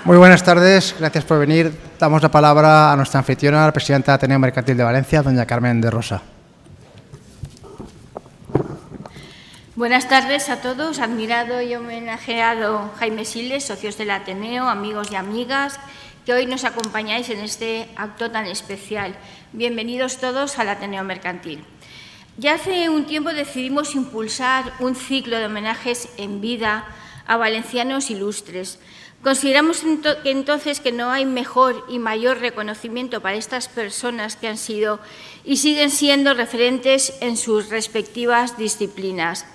Muy buenas tardes, gracias por venir. Damos la palabra a nuestra anfitriona, la presidenta de Ateneo Mercantil de Valencia, doña Carmen de Rosa. Buenas tardes a todos, admirado y homenajeado Jaime Siles, socios del Ateneo, amigos y amigas, que hoy nos acompañáis en este acto tan especial. Bienvenidos todos al Ateneo Mercantil. Ya hace un tiempo decidimos impulsar un ciclo de homenajes en vida a valencianos ilustres. Consideramos entonces que no hay mejor y mayor reconocimiento para estas personas que han sido y siguen siendo referentes en sus respectivas disciplinas.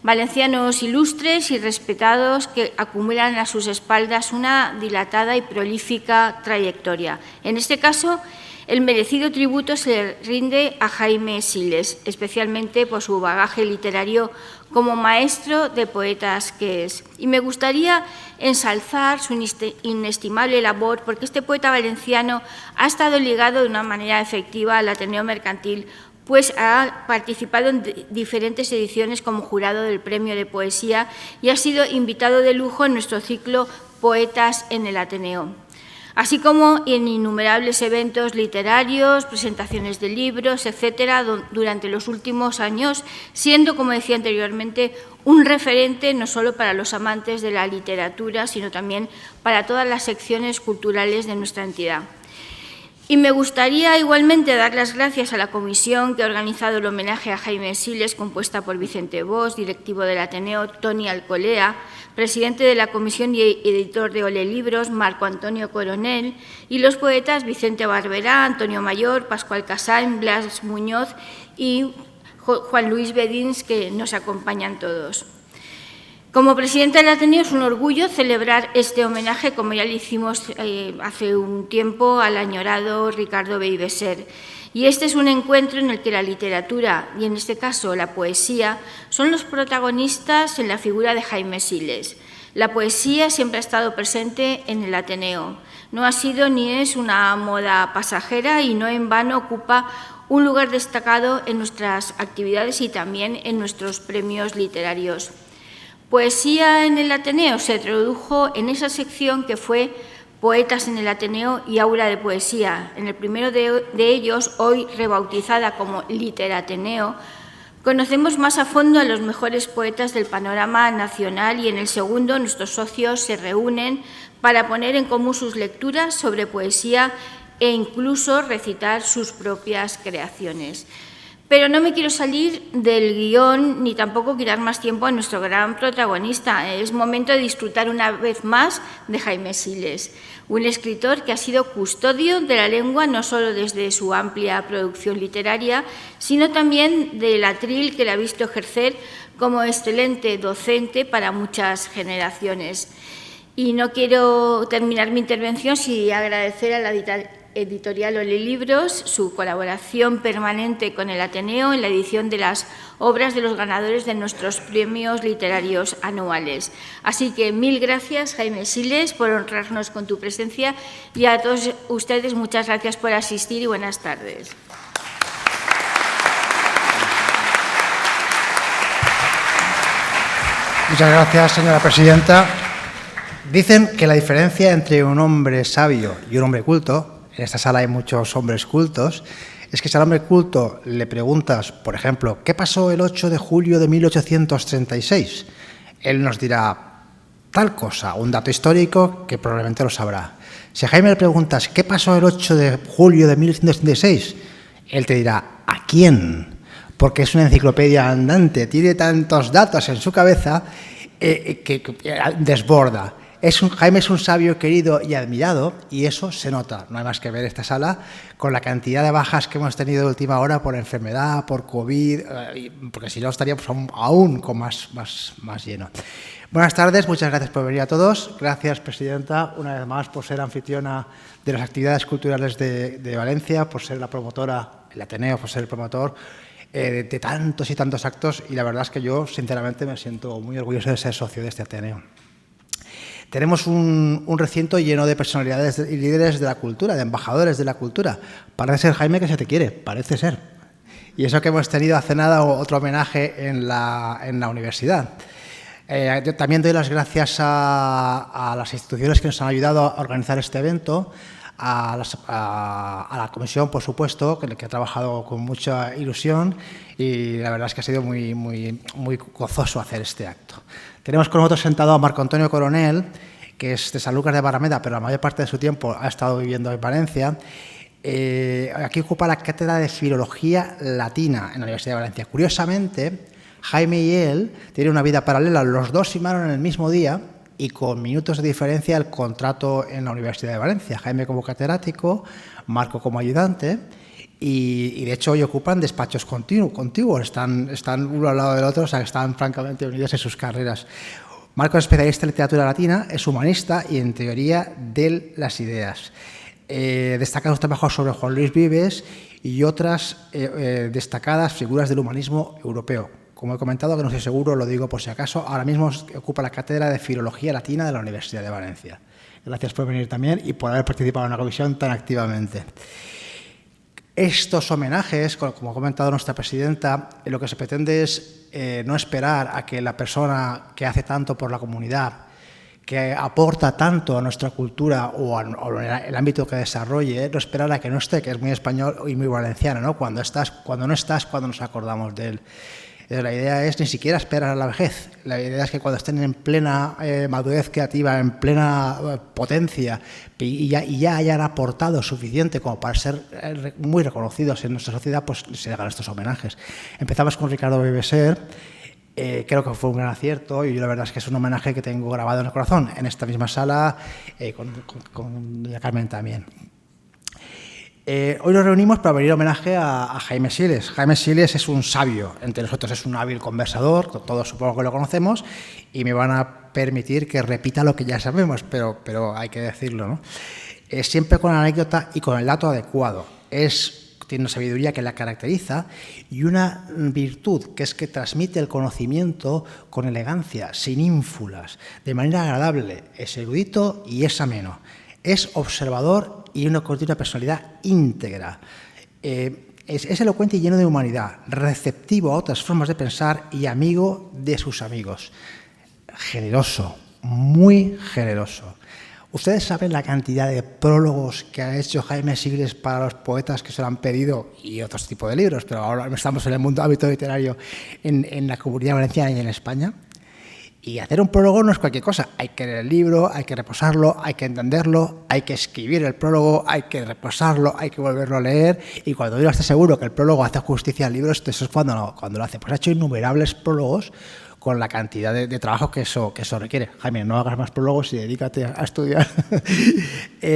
Valencianos ilustres y respetados que acumulan a sus espaldas una dilatada y prolífica trayectoria. En este caso, el merecido tributo se le rinde a Jaime Siles, especialmente por su bagaje literario como maestro de poetas que es. Y me gustaría ensalzar su inestimable labor, porque este poeta valenciano ha estado ligado de una manera efectiva al Ateneo Mercantil, pues ha participado en diferentes ediciones como jurado del Premio de Poesía y ha sido invitado de lujo en nuestro ciclo Poetas en el Ateneo, así como en innumerables eventos literarios, presentaciones de libros, etcétera, durante los últimos años, siendo, como decía anteriormente, un referente no solo para los amantes de la literatura, sino también para todas las secciones culturales de nuestra entidad. Y me gustaría igualmente dar las gracias a la comisión que ha organizado el homenaje a Jaime Siles, compuesta por Vicente Bosch, directivo del Ateneo, Toni Alcolea, presidente de la comisión y editor de Ole Libros, Marco Antonio Coronel, y los poetas Vicente Barberá, Antonio Mayor, Pascual Casán, Blas Muñoz y Juan Luis Bedins, que nos acompañan todos. Como presidenta del Ateneo es un orgullo celebrar este homenaje, como ya le hicimos hace un tiempo al añorado Ricardo Beibeser. Y este es un encuentro en el que la literatura, y en este caso la poesía, son los protagonistas en la figura de Jaime Siles. La poesía siempre ha estado presente en el Ateneo. No ha sido ni es una moda pasajera y no en vano ocupa un lugar destacado en nuestras actividades y también en nuestros premios literarios. Poesía en el Ateneo se introdujo en esa sección que fue Poetas en el Ateneo y Aula de Poesía. En el primero de ellos, hoy rebautizada como Literateneo, conocemos más a fondo a los mejores poetas del panorama nacional y en el segundo nuestros socios se reúnen para poner en común sus lecturas sobre poesía e incluso recitar sus propias creaciones. Pero no me quiero salir del guión ni tampoco quitar más tiempo a nuestro gran protagonista. Es momento de disfrutar una vez más de Jaime Siles, un escritor que ha sido custodio de la lengua no solo desde su amplia producción literaria, sino también del atril que le ha visto ejercer como excelente docente para muchas generaciones. Y no quiero terminar mi intervención sin agradecer a la editorial Ole Libros su colaboración permanente con el Ateneo en la edición de las obras de los ganadores de nuestros premios literarios anuales. Así que mil gracias, Jaime Siles, por honrarnos con tu presencia y a todos ustedes muchas gracias por asistir y buenas tardes. Muchas gracias, señora presidenta. Dicen que la diferencia entre un hombre sabio y un hombre culto, en esta sala hay muchos hombres cultos, es que si al hombre culto le preguntas, por ejemplo, ¿qué pasó el 8 de julio de 1836? Él nos dirá tal cosa, un dato histórico que probablemente lo sabrá. Si a Jaime le preguntas, ¿qué pasó el 8 de julio de 1836? Él te dirá, ¿a quién? Porque es una enciclopedia andante, tiene tantos datos en su cabeza que desborda. Jaime es un sabio querido y admirado y eso se nota. No hay más que ver esta sala con la cantidad de bajas que hemos tenido de última hora por enfermedad, por COVID, porque si no estaríamos aún con más lleno. Buenas tardes, muchas gracias por venir a todos. Gracias, presidenta, una vez más por ser anfitriona de las actividades culturales de Valencia, por ser la promotora, el Ateneo, por ser el promotor de tantos y tantos actos y la verdad es que yo, sinceramente, me siento muy orgulloso de ser socio de este Ateneo. Tenemos un recinto lleno de personalidades y líderes de la cultura, de embajadores de la cultura. Parece ser, Jaime, que se te quiere, parece ser. Y eso que hemos tenido hace nada otro homenaje en la universidad. Yo también doy las gracias a las instituciones que nos han ayudado a organizar este evento, a la comisión, por supuesto, que ha trabajado con mucha ilusión, y la verdad es que ha sido muy gozoso hacer este acto. Tenemos con nosotros sentado a Marco Antonio Coronel, que es de Sanlúcar de Barrameda, pero la mayor parte de su tiempo ha estado viviendo en Valencia. Aquí ocupa la cátedra de Filología Latina en la Universidad de Valencia. Curiosamente, Jaime y él tienen una vida paralela. Los dos firmaron en el mismo día y con minutos de diferencia el contrato en la Universidad de Valencia. Jaime como catedrático, Marco como ayudante, y de hecho hoy ocupan despachos contiguos. Están uno al lado del otro, o sea que están francamente unidos en sus carreras. Marco es especialista en literatura latina, es humanista y en teoría de las ideas. Destaca sus trabajos sobre Juan Luis Vives y otras destacadas figuras del humanismo europeo. Como he comentado, que no estoy seguro, lo digo por si acaso, ahora mismo ocupa la cátedra de Filología Latina de la Universidad de Valencia. Gracias por venir también y por haber participado en la comisión tan activamente. Estos homenajes, como ha comentado nuestra presidenta, lo que se pretende es no esperar a que la persona que hace tanto por la comunidad, que aporta tanto a nuestra cultura o el ámbito que desarrolle, no esperar a que no esté, que es muy español y muy valenciano, ¿no? Cuando no estás, cuando nos acordamos de él. La idea es ni siquiera esperar a la vejez. La idea es que cuando estén en plena madurez creativa, en plena potencia y ya hayan aportado suficiente como para ser muy reconocidos en nuestra sociedad, pues se hagan estos homenajes. Empezamos con Ricardo Viveser. Creo que fue un gran acierto y yo la verdad es que es un homenaje que tengo grabado en el corazón, en esta misma sala, con doña Carmen también. Hoy nos reunimos para venir homenaje a Jaime Siles. Jaime Siles es un sabio, entre nosotros es un hábil conversador, todos supongo que lo conocemos, y me van a permitir que repita lo que ya sabemos, pero hay que decirlo, ¿no? Siempre con la anécdota y con el dato adecuado. Tiene una sabiduría que la caracteriza y una virtud, que es que transmite el conocimiento con elegancia, sin ínfulas, de manera agradable, es erudito y es ameno. Es observador y una personalidad íntegra. Es elocuente y lleno de humanidad, receptivo a otras formas de pensar y amigo de sus amigos. Generoso, muy generoso. Ustedes saben la cantidad de prólogos que ha hecho Jaime Siles para los poetas que se lo han pedido y otros tipos de libros, pero ahora estamos en el mundo ámbito literario en la Comunidad Valenciana y en España. Y hacer un prólogo no es cualquier cosa. Hay que leer el libro, hay que reposarlo, hay que entenderlo, hay que escribir el prólogo, hay que reposarlo, hay que volverlo a leer. Y cuando yo esté seguro que el prólogo hace justicia al libro, eso es cuando lo hace. Pues ha hecho innumerables prólogos con la cantidad de trabajo que eso requiere. Jaime, no hagas más prólogos y dedícate a estudiar.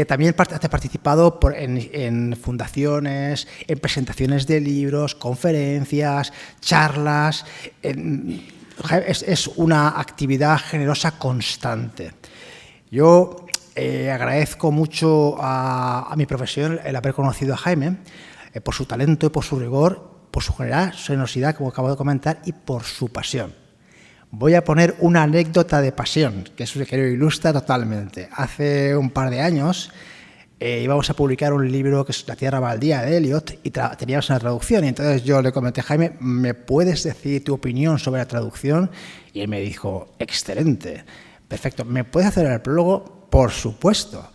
También has participado en fundaciones, en presentaciones de libros, conferencias, charlas. Es una actividad generosa constante. Yo agradezco mucho a mi profesión el haber conocido a Jaime por su talento y por su rigor, por su generosidad, como acabo de comentar, y por su pasión. Voy a poner una anécdota de pasión, que eso que lo ilustra totalmente. Hace un par de años íbamos a publicar un libro que es La Tierra Baldía de Eliot y teníamos una traducción. Y entonces yo le comenté, Jaime, ¿me puedes decir tu opinión sobre la traducción? Y él me dijo, excelente, perfecto. ¿Me puedes hacer el prólogo? Por supuesto.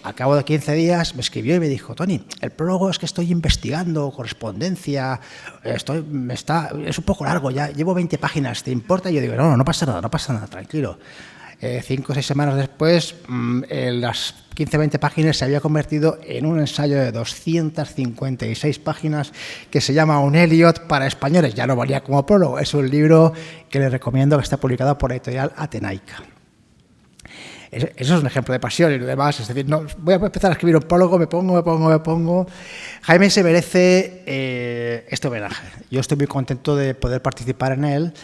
Al cabo de 15 días me escribió y me dijo, Toni, el prólogo es que estoy investigando correspondencia, es un poco largo, ya llevo 20 páginas, ¿te importa? Y yo digo, no pasa nada, tranquilo. 5 o 6 semanas después, las 15-20 páginas se había convertido en un ensayo de 256 páginas que se llama Un Eliot para españoles. Ya no valía como prólogo, es un libro que les recomiendo, que está publicado por la editorial Atenaica. Eso es un ejemplo de pasión y lo demás, es decir, no, voy a empezar a escribir un prólogo, me pongo. Jaime se merece este homenaje. Yo estoy muy contento de poder participar en él.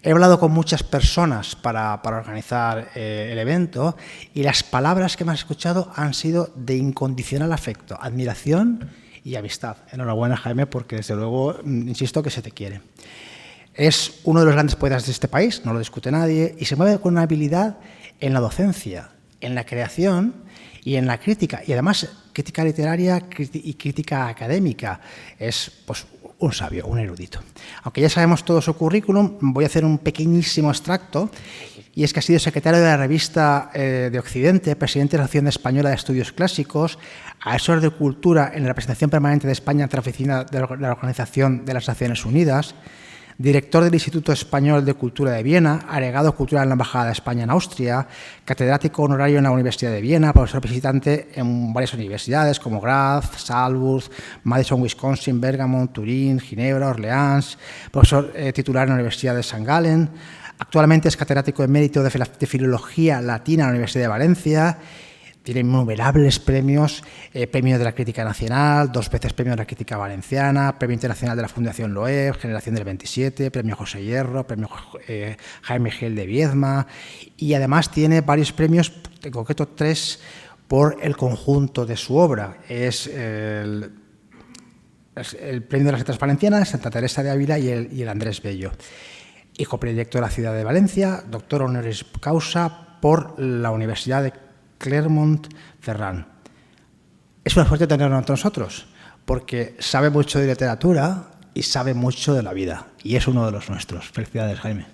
He hablado con muchas personas para organizar el evento y las palabras que me han escuchado han sido de incondicional afecto, admiración y amistad. Enhorabuena, Jaime, porque desde luego, insisto, que se te quiere. Es uno de los grandes poetas de este país, no lo discute nadie, y se mueve con una habilidad en la docencia en la creación y en la crítica, y además crítica literaria y crítica académica. Es pues un sabio, un erudito. Aunque ya sabemos todo su currículum, voy a hacer un pequeñísimo extracto, y es que ha sido secretario de la Revista de Occidente, presidente de la Asociación Española de Estudios Clásicos, asesor de Cultura en la representación permanente de España ante la Oficina de la Organización de las Naciones Unidas, director del Instituto Español de Cultura de Viena, agregado cultural en la Embajada de España en Austria, catedrático honorario en la Universidad de Viena, profesor visitante en varias universidades como Graz, Salzburg, Madison, Wisconsin, Bergamo, Turín, Ginebra, Orleans, profesor titular en la Universidad de St. Gallen. Actualmente es catedrático emérito de Filología Latina en la Universidad de Valencia. Tiene innumerables premios, premio de la Crítica Nacional, 2 veces premio de la Crítica Valenciana, premio internacional de la Fundación Loeb, Generación del 27, premio José Hierro, premio Jaime Gil de Viedma, y además tiene varios premios, en concreto 3, por el conjunto de su obra. Es el premio de las Letras Valencianas, Santa Teresa de Ávila y el Andrés Bello. Hijo predilecto de la ciudad de Valencia, doctor honoris causa por la Universidad de Clermont-Ferrand. Es una suerte tenerlo entre nosotros, porque sabe mucho de literatura y sabe mucho de la vida, y es uno de los nuestros. Felicidades, Jaime.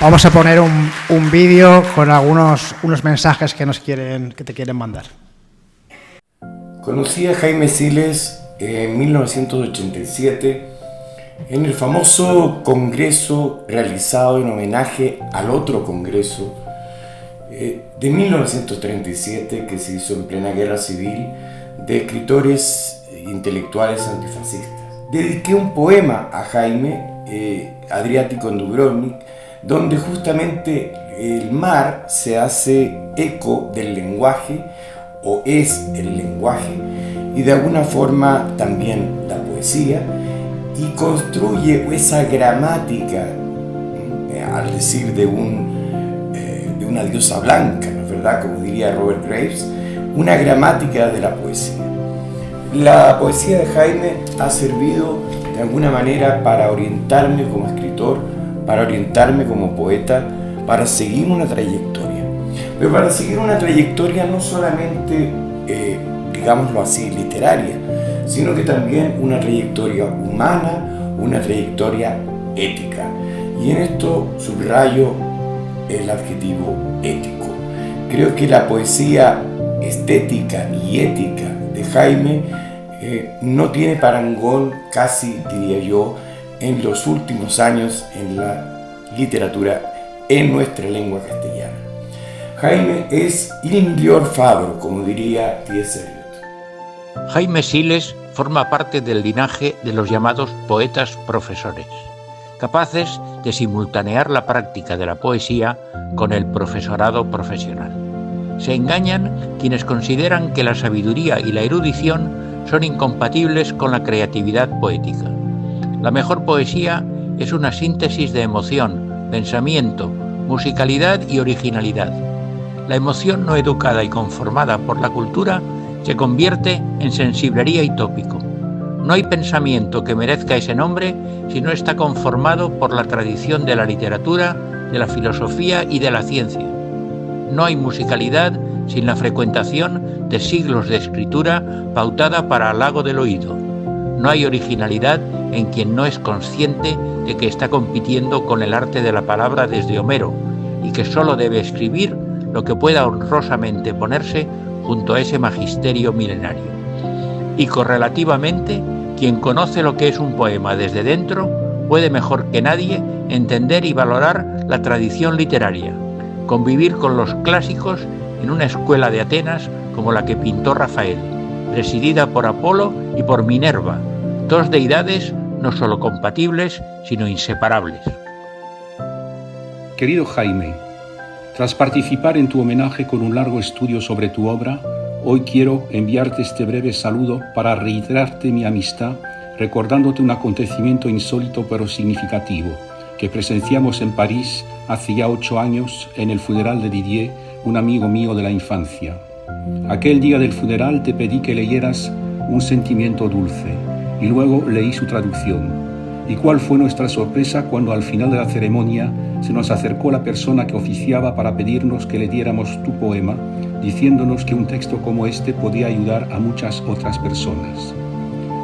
Vamos a poner un vídeo con unos mensajes que te quieren mandar. Conocí a Jaime Siles en 1987 en el famoso congreso realizado en homenaje al otro congreso de 1937 que se hizo en plena guerra civil de escritores intelectuales antifascistas. Dediqué un poema a Jaime, Adriático en Dubrovnik, donde justamente el mar se hace eco del lenguaje, o es el lenguaje, y de alguna forma también la poesía, y construye esa gramática, al decir de una diosa blanca, ¿no es verdad?, como diría Robert Graves, una gramática de la poesía. La poesía de Jaime ha servido de alguna manera para orientarme como escritor, para orientarme como poeta, para seguir una trayectoria. Pero para seguir una trayectoria no solamente, digámoslo así, literaria, sino que también una trayectoria humana, una trayectoria ética. Y en esto subrayo el adjetivo ético. Creo que la poesía estética y ética de Jaime no tiene parangón, casi diría yo, en los últimos años en la literatura en nuestra lengua castellana. Jaime es il miglior fabbro, como diría T.S. Eliot. Jaime Siles forma parte del linaje de los llamados poetas profesores, capaces de simultanear la práctica de la poesía con el profesorado profesional. Se engañan quienes consideran que la sabiduría y la erudición son incompatibles con la creatividad poética. La mejor poesía es una síntesis de emoción, pensamiento, musicalidad y originalidad. La emoción no educada y conformada por la cultura se convierte en sensiblería y tópico. No hay pensamiento que merezca ese nombre si no está conformado por la tradición de la literatura, de la filosofía y de la ciencia. No hay musicalidad sin la frecuentación de siglos de escritura pautada para halago del oído. No hay originalidad en quien no es consciente de que está compitiendo con el arte de la palabra desde Homero y que solo debe escribir lo que pueda honrosamente ponerse junto a ese magisterio milenario. Y correlativamente, quien conoce lo que es un poema desde dentro puede mejor que nadie entender y valorar la tradición literaria, convivir con los clásicos en una escuela de Atenas como la que pintó Rafael, presidida por Apolo y por Minerva, dos deidades no solo compatibles, sino inseparables. Querido Jaime, tras participar en tu homenaje con un largo estudio sobre tu obra, hoy quiero enviarte este breve saludo para reiterarte mi amistad, recordándote un acontecimiento insólito pero significativo que presenciamos en París hace ya 8 años en el funeral de Didier, un amigo mío de la infancia. Aquel día del funeral te pedí que leyeras Un sentimiento dulce y luego leí su traducción. Y cuál fue nuestra sorpresa cuando al final de la ceremonia se nos acercó la persona que oficiaba para pedirnos que le diéramos tu poema, diciéndonos que un texto como este podía ayudar a muchas otras personas.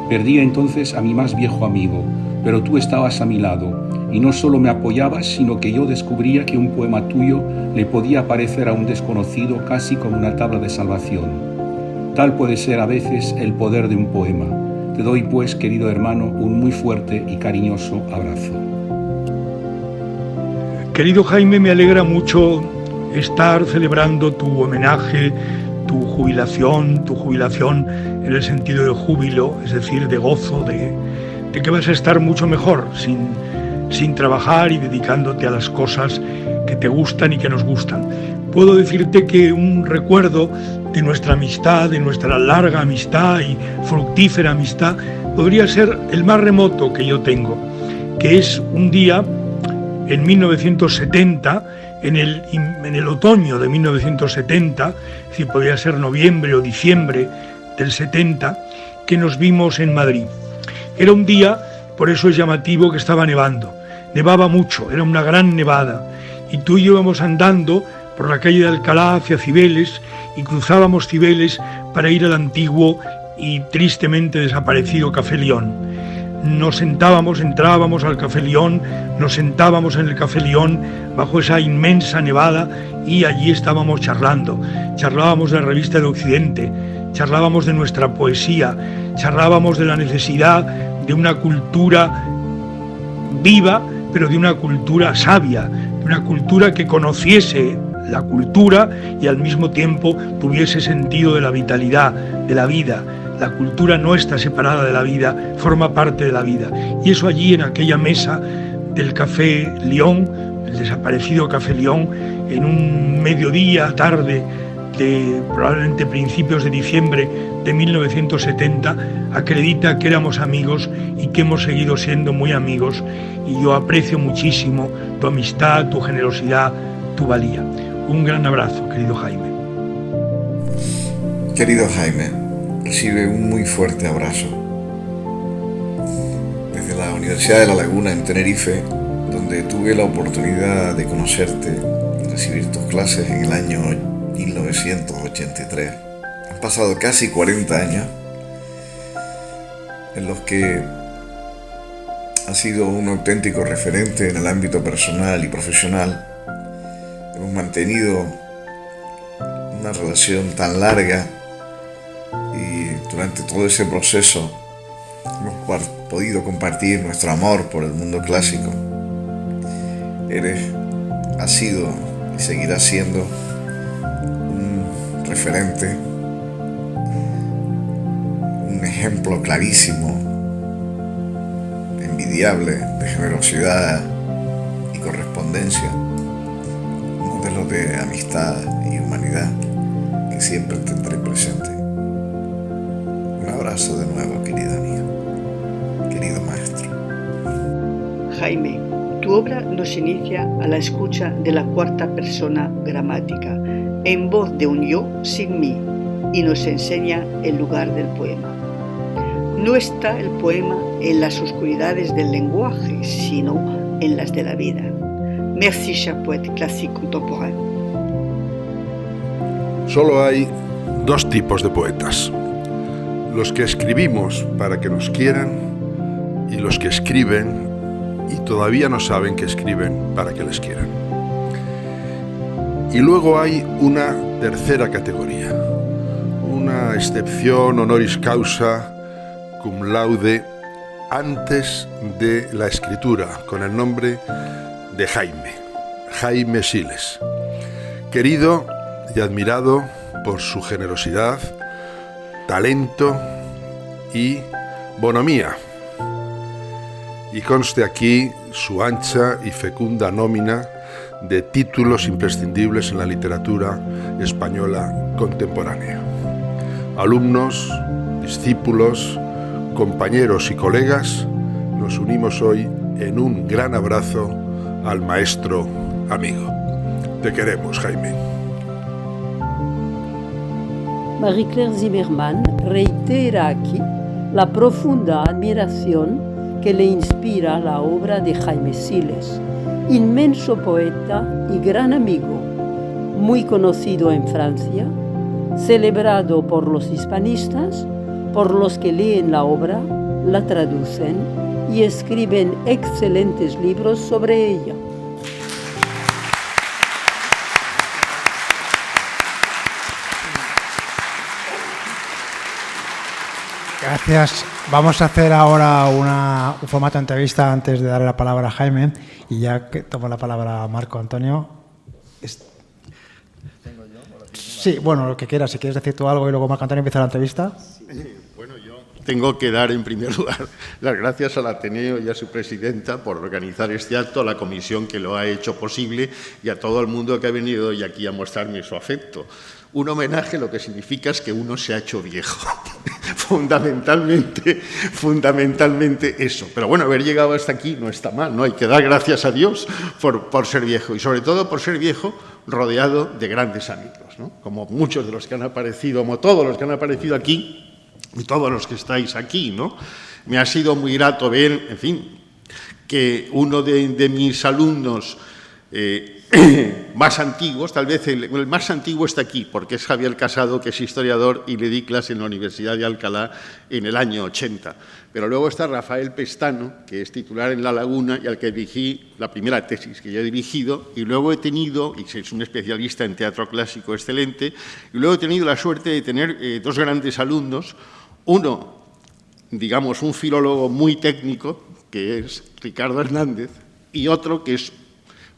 Perdí entonces a mi más viejo amigo, pero tú estabas a mi lado, y no solo me apoyabas, sino que yo descubría que un poema tuyo le podía parecer a un desconocido casi como una tabla de salvación. Tal puede ser a veces el poder de un poema. Te doy, pues, querido hermano, un muy fuerte y cariñoso abrazo. Querido Jaime, me alegra mucho estar celebrando tu homenaje, tu jubilación en el sentido de júbilo, es decir, de gozo, de que vas a estar mucho mejor sin trabajar y dedicándote a las cosas que te gustan y que nos gustan. Puedo decirte que un recuerdo de nuestra amistad, de nuestra larga amistad y fructífera amistad, podría ser el más remoto que yo tengo, que es un día en 1970, en el otoño de 1970, es decir, podría ser noviembre o diciembre del 70, que nos vimos en Madrid. Era un día, por eso es llamativo, que estaba nevando. Nevaba mucho, era una gran nevada, y tú y yo íbamos andando por la calle de Alcalá hacia Cibeles, y cruzábamos Cibeles para ir al antiguo y tristemente desaparecido Café León. Nos sentábamos, entrábamos al Café León, nos sentábamos en el Café León bajo esa inmensa nevada y allí estábamos charlando. Charlábamos de la revista de Occidente, charlábamos de nuestra poesía, charlábamos de la necesidad de una cultura viva, pero de una cultura sabia, de una cultura que conociese la cultura y al mismo tiempo tuviese sentido de la vitalidad, de la vida. La cultura no está separada de la vida, forma parte de la vida. Y eso allí en aquella mesa del Café León, el desaparecido Café León, en un mediodía, tarde de probablemente principios de diciembre de 1970, acredita que éramos amigos y que hemos seguido siendo muy amigos, y yo aprecio muchísimo tu amistad, tu generosidad, tu valía. Un gran abrazo, querido Jaime. Querido Jaime, recibe un muy fuerte abrazo desde la Universidad de La Laguna en Tenerife, donde tuve la oportunidad de conocerte y recibir tus clases en el año 1983. Han pasado casi 40 años en los que has sido un auténtico referente en el ámbito personal y profesional. Hemos mantenido una relación tan larga y durante todo ese proceso hemos podido compartir nuestro amor por el mundo clásico. Has sido y seguirás siendo un referente, un ejemplo clarísimo, envidiable de generosidad y correspondencia, un modelo de amistad y humanidad que siempre tendré presente. Un abrazo de nuevo, querida amiga, querido maestro. Jaime, tu obra nos inicia a la escucha de la cuarta persona gramática, en voz de un yo sin mí, y nos enseña el lugar del poema. No está el poema en las oscuridades del lenguaje, sino en las de la vida. Merci, cher poète classique contemporain. Solo hay dos tipos de poetas: los que escribimos para que nos quieran y los que escriben y todavía no saben que escriben para que les quieran. Y luego hay una tercera categoría, una excepción honoris causa cum laude antes de la escritura, con el nombre de Jaime Siles, querido y admirado por su generosidad, talento y bonomía. Y conste aquí su ancha y fecunda nómina de títulos imprescindibles en la literatura española contemporánea. Alumnos, discípulos, compañeros y colegas, nos unimos hoy en un gran abrazo al maestro amigo. Te queremos, Jaime. Marie-Claire Zimmermann reitera aquí la profunda admiración que le inspira la obra de Jaime Siles, inmenso poeta y gran amigo, muy conocido en Francia, celebrado por los hispanistas, por los que leen la obra, la traducen y escriben excelentes libros sobre ella. Gracias. Vamos a hacer ahora un formato de entrevista antes de darle la palabra a Jaime. Y ya que tomo la palabra a Marco Antonio. Sí, bueno, lo que quieras. Si quieres decir tú algo y luego Marco Antonio empieza la entrevista. Bueno, yo tengo que dar en primer lugar las gracias al Ateneo y a su presidenta por organizar este acto, a la comisión que lo ha hecho posible y a todo el mundo que ha venido hoy aquí a mostrarme su afecto. Un homenaje lo que significa es que uno se ha hecho viejo, fundamentalmente eso. Pero bueno, haber llegado hasta aquí no está mal, ¿no? Hay que dar gracias a Dios por ser viejo y sobre todo por ser viejo rodeado de grandes amigos, ¿no? Como muchos de los que han aparecido, como todos los que han aparecido aquí y todos los que estáis aquí, ¿no? Me ha sido muy grato ver, en fin, que uno de mis alumnos más antiguos, tal vez el más antiguo está aquí, porque es Javier Casado, que es historiador y le di clase en la Universidad de Alcalá en el año 80. Pero luego está Rafael Pestano, que es titular en La Laguna y al que dirigí la primera tesis que yo he dirigido, y luego he tenido, y es un especialista en teatro clásico excelente, y luego he tenido la suerte de tener dos grandes alumnos, uno, digamos, un filólogo muy técnico, que es Ricardo Hernández, y otro que es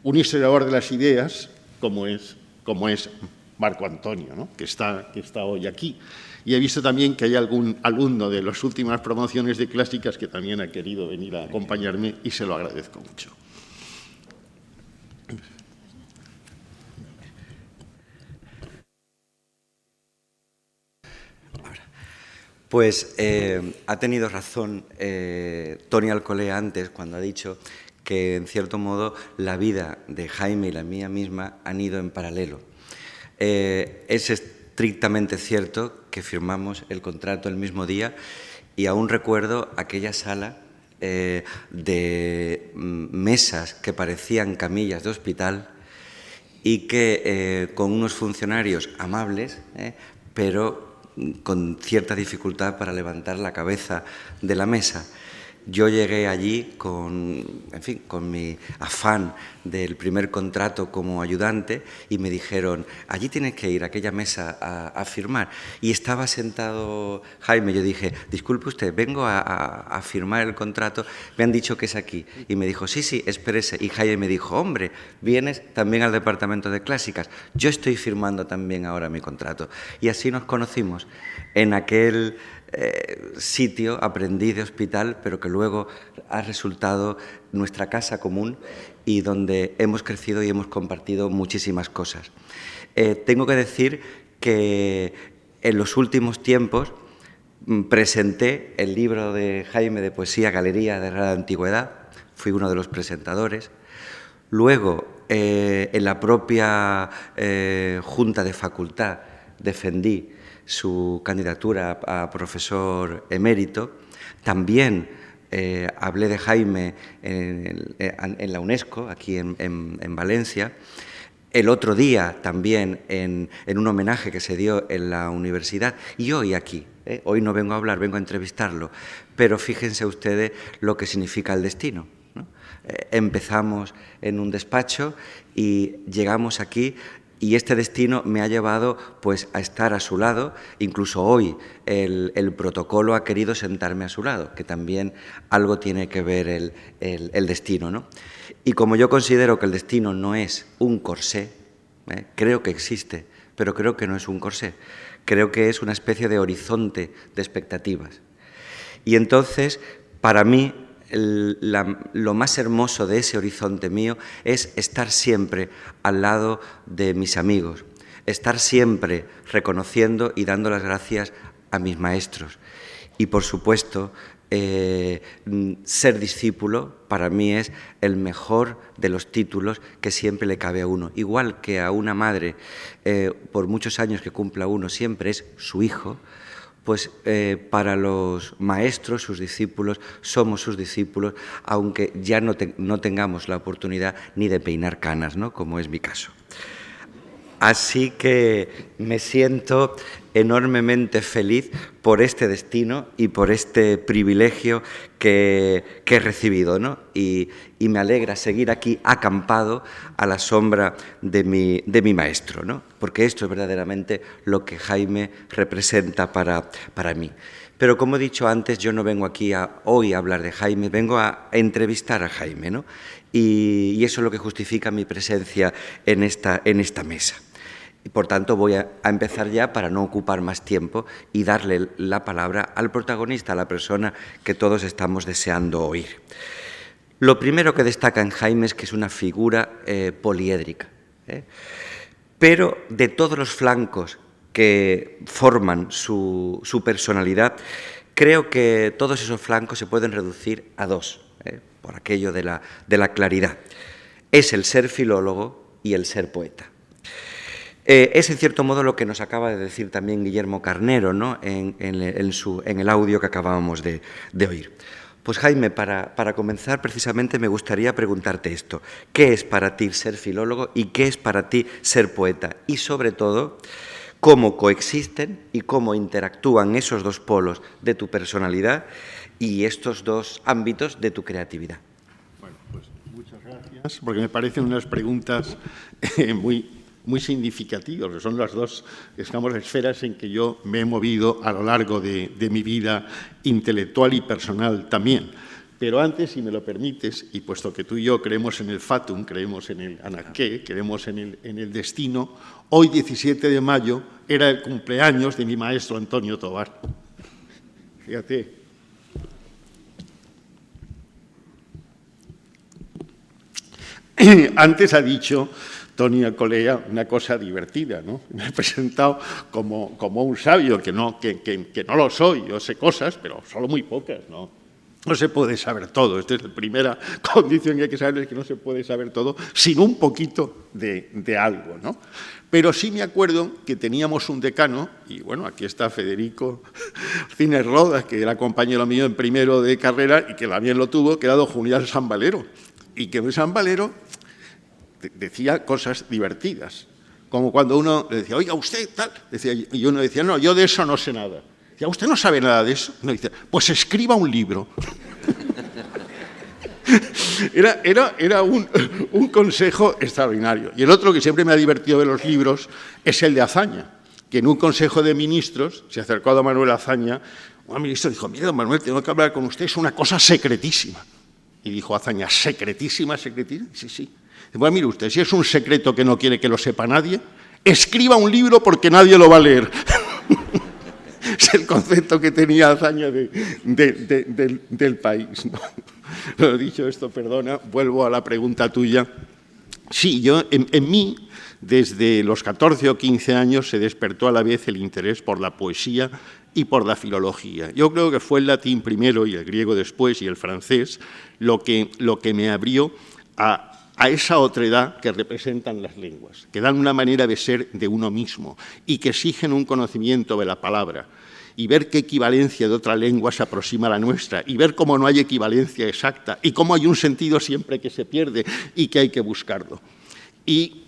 un historiador de las ideas, como es Marco Antonio, ¿no? que está hoy aquí. Y he visto también que hay algún alumno de las últimas promociones de clásicas que también ha querido venir a acompañarme y se lo agradezco mucho. Pues ha tenido razón Toni Alcolea antes cuando ha dicho que, en cierto modo, la vida de Jaime y la mía misma han ido en paralelo. Es estrictamente cierto que firmamos el contrato el mismo día y aún recuerdo aquella sala de mesas que parecían camillas de hospital y que con unos funcionarios amables, pero con cierta dificultad para levantar la cabeza de la mesa. Yo llegué allí con mi afán del primer contrato como ayudante y me dijeron, allí tienes que ir a aquella mesa a firmar. Y estaba sentado Jaime, yo dije, disculpe usted, vengo a firmar el contrato, me han dicho que es aquí. Y me dijo, sí, espérese. Y Jaime me dijo, hombre, vienes también al departamento de clásicas, yo estoy firmando también ahora mi contrato. Y así nos conocimos en aquel sitio, aprendí de hospital, pero que luego ha resultado nuestra casa común y donde hemos crecido y hemos compartido muchísimas cosas. Tengo que decir que en los últimos tiempos presenté el libro de Jaime de poesía Galería de Rara Antigüedad, fui uno de los presentadores. Luego, en la propia Junta de Facultad, defendí su candidatura a profesor emérito. También hablé de Jaime en la UNESCO, aquí en Valencia. El otro día también en un homenaje que se dio en la universidad. Y hoy aquí, hoy no vengo a hablar, vengo a entrevistarlo. Pero fíjense ustedes lo que significa el destino, ¿no? Empezamos en un despacho y llegamos aquí. Y este destino me ha llevado pues, a estar a su lado. Incluso hoy el protocolo ha querido sentarme a su lado, que también algo tiene que ver el destino, ¿no? Y como yo considero que el destino no es un corsé, creo que existe, pero creo que no es un corsé. Creo que es una especie de horizonte de expectativas. Y entonces, para mí, lo más hermoso de ese horizonte mío es estar siempre al lado de mis amigos, estar siempre reconociendo y dando las gracias a mis maestros. Y, por supuesto, ser discípulo para mí es el mejor de los títulos que siempre le cabe a uno. Igual que a una madre, por muchos años que cumpla uno, siempre es su hijo, pues para los maestros, sus discípulos, somos sus discípulos, aunque ya no tengamos la oportunidad ni de peinar canas, ¿no?, como es mi caso. Así que me siento enormemente feliz por este destino y por este privilegio que he recibido, ¿no? Y me alegra seguir aquí acampado a la sombra de mi maestro, ¿no? Porque esto es verdaderamente lo que Jaime representa para mí. Pero como he dicho antes, yo no vengo aquí hoy a hablar de Jaime, vengo a entrevistar a Jaime, ¿no? Y eso es lo que justifica mi presencia en esta mesa. Y por tanto voy a empezar ya para no ocupar más tiempo y darle la palabra al protagonista, a la persona que todos estamos deseando oír. Lo primero que destaca en Jaime es que es una figura poliédrica, pero de todos los flancos que forman su personalidad, creo que todos esos flancos se pueden reducir a dos, por aquello de la claridad. Es el ser filólogo y el ser poeta. Es en cierto modo lo que nos acaba de decir también Guillermo Carnero, ¿no?, en el audio que acabábamos de oír. Pues Jaime, para comenzar precisamente me gustaría preguntarte esto. ¿Qué es para ti ser filólogo y qué es para ti ser poeta? Y sobre todo, ¿cómo coexisten y cómo interactúan esos dos polos de tu personalidad y estos dos ámbitos de tu creatividad? Bueno, pues muchas gracias, porque me parecen unas preguntas muy significativas, que son las dos, digamos, esferas en que yo me he movido a lo largo de mi vida intelectual y personal también. Pero antes, si me lo permites, y puesto que tú y yo creemos en el fatum, creemos en el anaqué, creemos en el destino, hoy, 17 de mayo, era el cumpleaños de mi maestro Antonio Tobar. Fíjate. Antes ha dicho Toni Alcolea una cosa divertida, ¿no? Me he presentado como un sabio, que no lo soy. Yo sé cosas, pero solo muy pocas, ¿no? No se puede saber todo. Esta es la primera condición que hay que saber, es que no se puede saber todo sin un poquito de algo, ¿no? Pero sí me acuerdo que teníamos un decano, y bueno, aquí está Federico Cines Rodas, que era compañero mío en primero de carrera y que también lo tuvo, que era don Julián San Valero. Y que don San Valero decía cosas divertidas, como cuando uno le decía, oiga, usted tal, decía, y uno decía, no, yo de eso no sé nada. Decía, ¿usted no sabe nada de eso? No, dice, pues escriba un libro. Era un consejo extraordinario. Y el otro que siempre me ha divertido de los libros es el de Azaña, que en un consejo de ministros se acercó a don Manuel Azaña, un ministro dijo, mire, don Manuel, tengo que hablar con usted, es una cosa secretísima. Y dijo Azaña, ¿secretísima, secretísima? Sí, sí. Bueno, mire usted, si es un secreto que no quiere que lo sepa nadie, escriba un libro porque nadie lo va a leer. Es el concepto que tenía Azaña del país, ¿no? Pero dicho esto, perdona, vuelvo a la pregunta tuya. Sí, yo en mí, desde los 14 o 15 años, se despertó a la vez el interés por la poesía y por la filología. Yo creo que fue el latín primero y el griego después y el francés lo que me abrió a esa otredad que representan las lenguas, que dan una manera de ser de uno mismo y que exigen un conocimiento de la palabra, y ver qué equivalencia de otra lengua se aproxima a la nuestra, y ver cómo no hay equivalencia exacta, y cómo hay un sentido siempre que se pierde y que hay que buscarlo. Y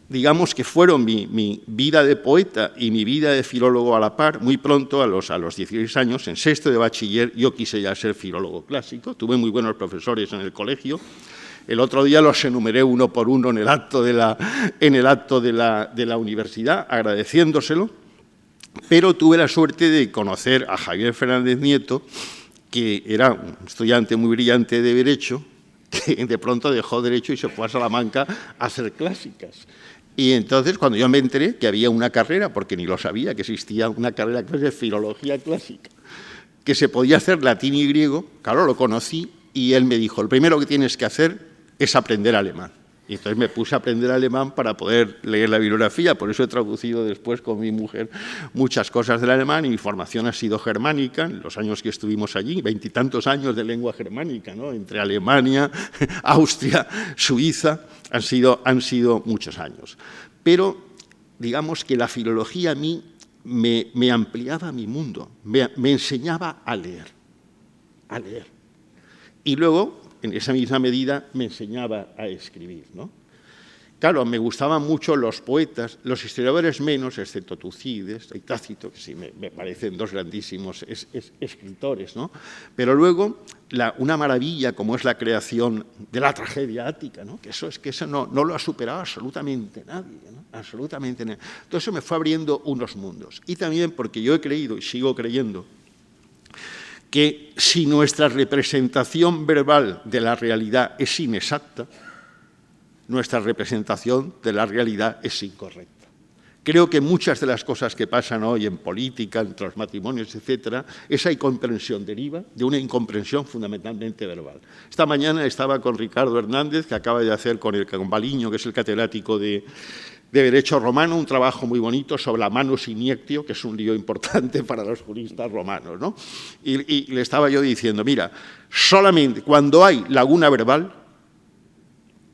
digamos que fueron mi vida de poeta y mi vida de filólogo a la par. Muy pronto, a los 16 años, en sexto de bachiller, yo quise ya ser filólogo clásico. Tuve muy buenos profesores en el colegio. El otro día los enumeré uno por uno en el acto de la universidad, agradeciéndoselo, pero tuve la suerte de conocer a Javier Fernández Nieto, que era un estudiante muy brillante de Derecho, que de pronto dejó Derecho y se fue a Salamanca a hacer clásicas. Y entonces, cuando yo me enteré que había una carrera, porque ni lo sabía, que existía una carrera de filología clásica, que se podía hacer latín y griego, claro, lo conocí, y él me dijo, lo primero que tienes que hacer es aprender alemán. Y entonces me puse a aprender alemán para poder leer la bibliografía, por eso he traducido después con mi mujer muchas cosas del alemán, y mi formación ha sido germánica, en los años que estuvimos allí, 20 y tantos años de lengua germánica, ¿no? Entre Alemania, Austria, Suiza, han sido muchos años. Pero digamos que la filología a mí me ampliaba mi mundo, me enseñaba a leer. Y luego, en esa misma medida, me enseñaba a escribir, ¿no? Claro, me gustaban mucho los poetas, los historiadores menos, excepto Tucídides y Tácito, que sí me parecen dos grandísimos escritores, ¿no? Pero luego, una maravilla como es la creación de la tragedia ática, ¿no? Que eso no lo ha superado absolutamente nadie, ¿no? Absolutamente nadie. Entonces eso me fue abriendo unos mundos. Y también porque yo he creído y sigo creyendo que si nuestra representación verbal de la realidad es inexacta, nuestra representación de la realidad es incorrecta. Creo que muchas de las cosas que pasan hoy en política, entre los matrimonios, etcétera, esa incomprensión deriva de una incomprensión fundamentalmente verbal. Esta mañana estaba con Ricardo Hernández, que acaba de hacer con Baliño, que es el catedrático de Derecho Romano, un trabajo muy bonito sobre la manus iniectio, que es un lío importante para los juristas romanos, ¿no? Y le estaba yo diciendo, mira, solamente cuando hay laguna verbal,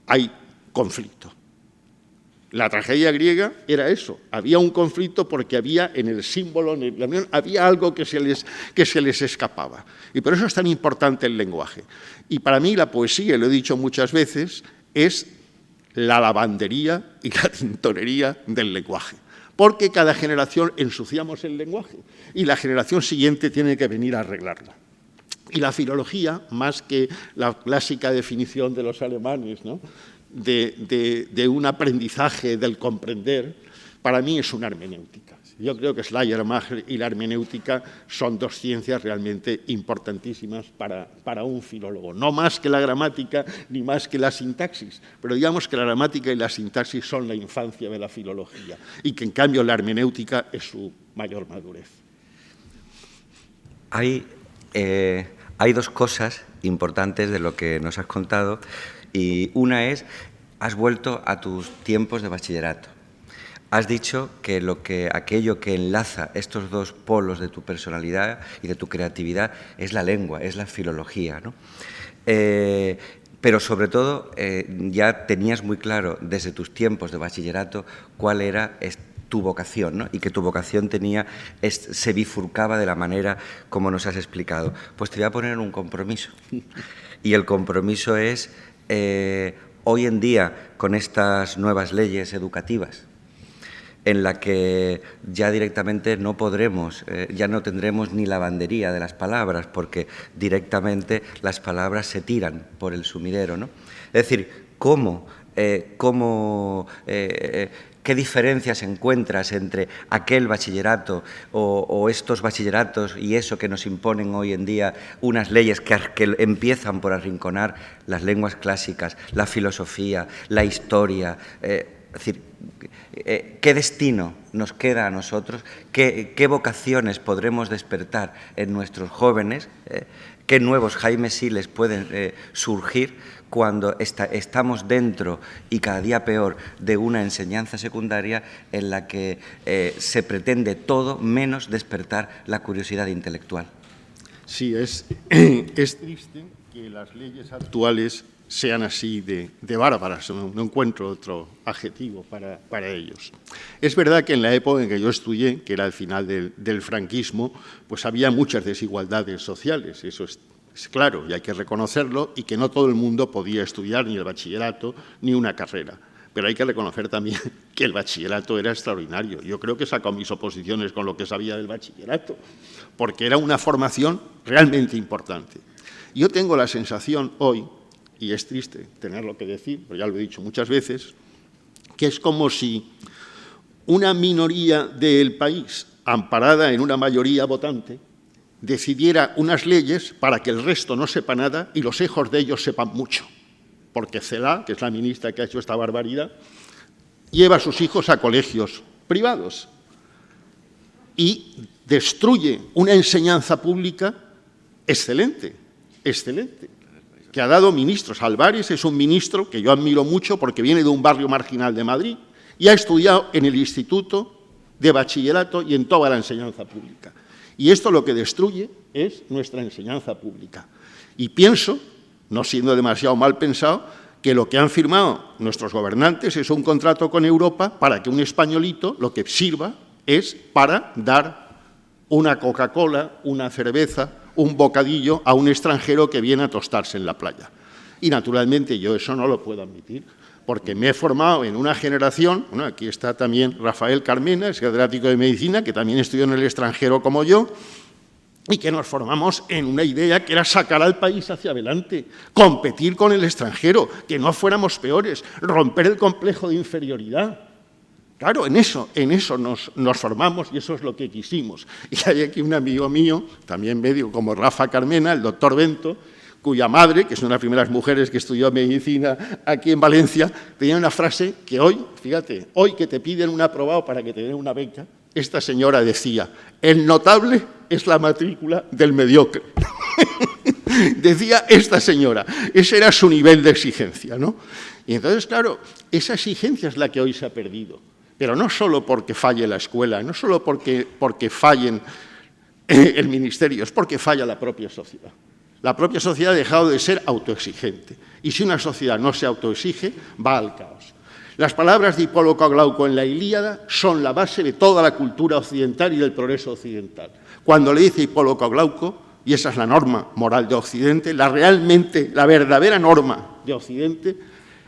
hay conflicto. La tragedia griega era eso, había un conflicto porque había en el símbolo, en la unión, había algo que se les escapaba. Y por eso es tan importante el lenguaje. Y para mí la poesía, y lo he dicho muchas veces, es la lavandería y la tintorería del lenguaje. Porque cada generación ensuciamos el lenguaje y la generación siguiente tiene que venir a arreglarlo. Y la filología, más que la clásica definición de los alemanes, ¿no?, de un aprendizaje del comprender, para mí es una hermenéutica. Yo creo que Schleiermacher y la hermenéutica son dos ciencias realmente importantísimas para un filólogo. No más que la gramática ni más que la sintaxis, pero digamos que la gramática y la sintaxis son la infancia de la filología y que en cambio la hermenéutica es su mayor madurez. Hay dos cosas importantes de lo que nos has contado. Y una es, has vuelto a tus tiempos de bachillerato. Has dicho que aquello que enlaza estos dos polos de tu personalidad y de tu creatividad es la lengua, es la filología, ¿no? Pero sobre todo ya tenías muy claro desde tus tiempos de bachillerato cuál era tu vocación, ¿no? Y que tu vocación se bifurcaba de la manera como nos has explicado. Pues te voy a poner un compromiso. Y el compromiso es, hoy en día, con estas nuevas leyes educativas, en la que ya directamente no podremos, ya no tendremos ni lavandería de las palabras, porque directamente las palabras se tiran por el sumidero, ¿no? Es decir, ¿qué diferencias encuentras entre aquel bachillerato o estos bachilleratos y eso que nos imponen hoy en día unas leyes que empiezan por arrinconar las lenguas clásicas, la filosofía, la historia? Es decir, ¿qué destino nos queda a nosotros? ¿Qué vocaciones podremos despertar en nuestros jóvenes? ¿Qué nuevos Jaime Siles pueden surgir cuando estamos dentro, y cada día peor, de una enseñanza secundaria en la que se pretende todo menos despertar la curiosidad intelectual? Sí, es triste que las leyes actuales sean así de bárbaras, no encuentro otro adjetivo para ellos. Es verdad que en la época en que yo estudié, que era el final del franquismo, pues había muchas desigualdades sociales, eso es claro, y hay que reconocerlo, y que no todo el mundo podía estudiar ni el bachillerato ni una carrera. Pero hay que reconocer también que el bachillerato era extraordinario. Yo creo que he sacado mis oposiciones con lo que sabía del bachillerato, porque era una formación realmente importante. Yo tengo la sensación hoy, y es triste tenerlo que decir, pero ya lo he dicho muchas veces, que es como si una minoría del país, amparada en una mayoría votante, decidiera unas leyes para que el resto no sepa nada y los hijos de ellos sepan mucho. Porque Celaá, que es la ministra que ha hecho esta barbaridad, lleva a sus hijos a colegios privados y destruye una enseñanza pública excelente, que ha dado ministros. Álvarez es un ministro que yo admiro mucho porque viene de un barrio marginal de Madrid y ha estudiado en el Instituto de Bachillerato y en toda la enseñanza pública. Y esto lo que destruye es nuestra enseñanza pública. Y pienso, no siendo demasiado mal pensado, que lo que han firmado nuestros gobernantes es un contrato con Europa para que un españolito lo que sirva es para dar una Coca-Cola, una cerveza, un bocadillo a un extranjero que viene a tostarse en la playa. Y naturalmente yo eso no lo puedo admitir, porque me he formado en una generación, bueno, aquí está también Rafael Carmena, es catedrático de medicina, que también estudió en el extranjero como yo, y que nos formamos en una idea que era sacar al país hacia adelante, competir con el extranjero, que no fuéramos peores, romper el complejo de inferioridad. Claro, en eso nos formamos y eso es lo que quisimos. Y hay aquí un amigo mío, también médico como Rafa Carmena, el doctor Bento, cuya madre, que es una de las primeras mujeres que estudió medicina aquí en Valencia, tenía una frase que hoy, fíjate, hoy que te piden un aprobado para que te den una beca, esta señora decía, el notable es la matrícula del mediocre. Decía esta señora, ese era su nivel de exigencia, ¿no? Y entonces, claro, esa exigencia es la que hoy se ha perdido, pero no solo porque falle la escuela, no solo porque fallen el ministerio, es porque falla la propia sociedad. La propia sociedad ha dejado de ser autoexigente, y si una sociedad no se autoexige, va al caos. Las palabras de Hipóloco Glauco en la Ilíada son la base de toda la cultura occidental y del progreso occidental. Cuando le dice Hipóloco Glauco, y esa es la norma moral de Occidente, la verdadera norma de Occidente,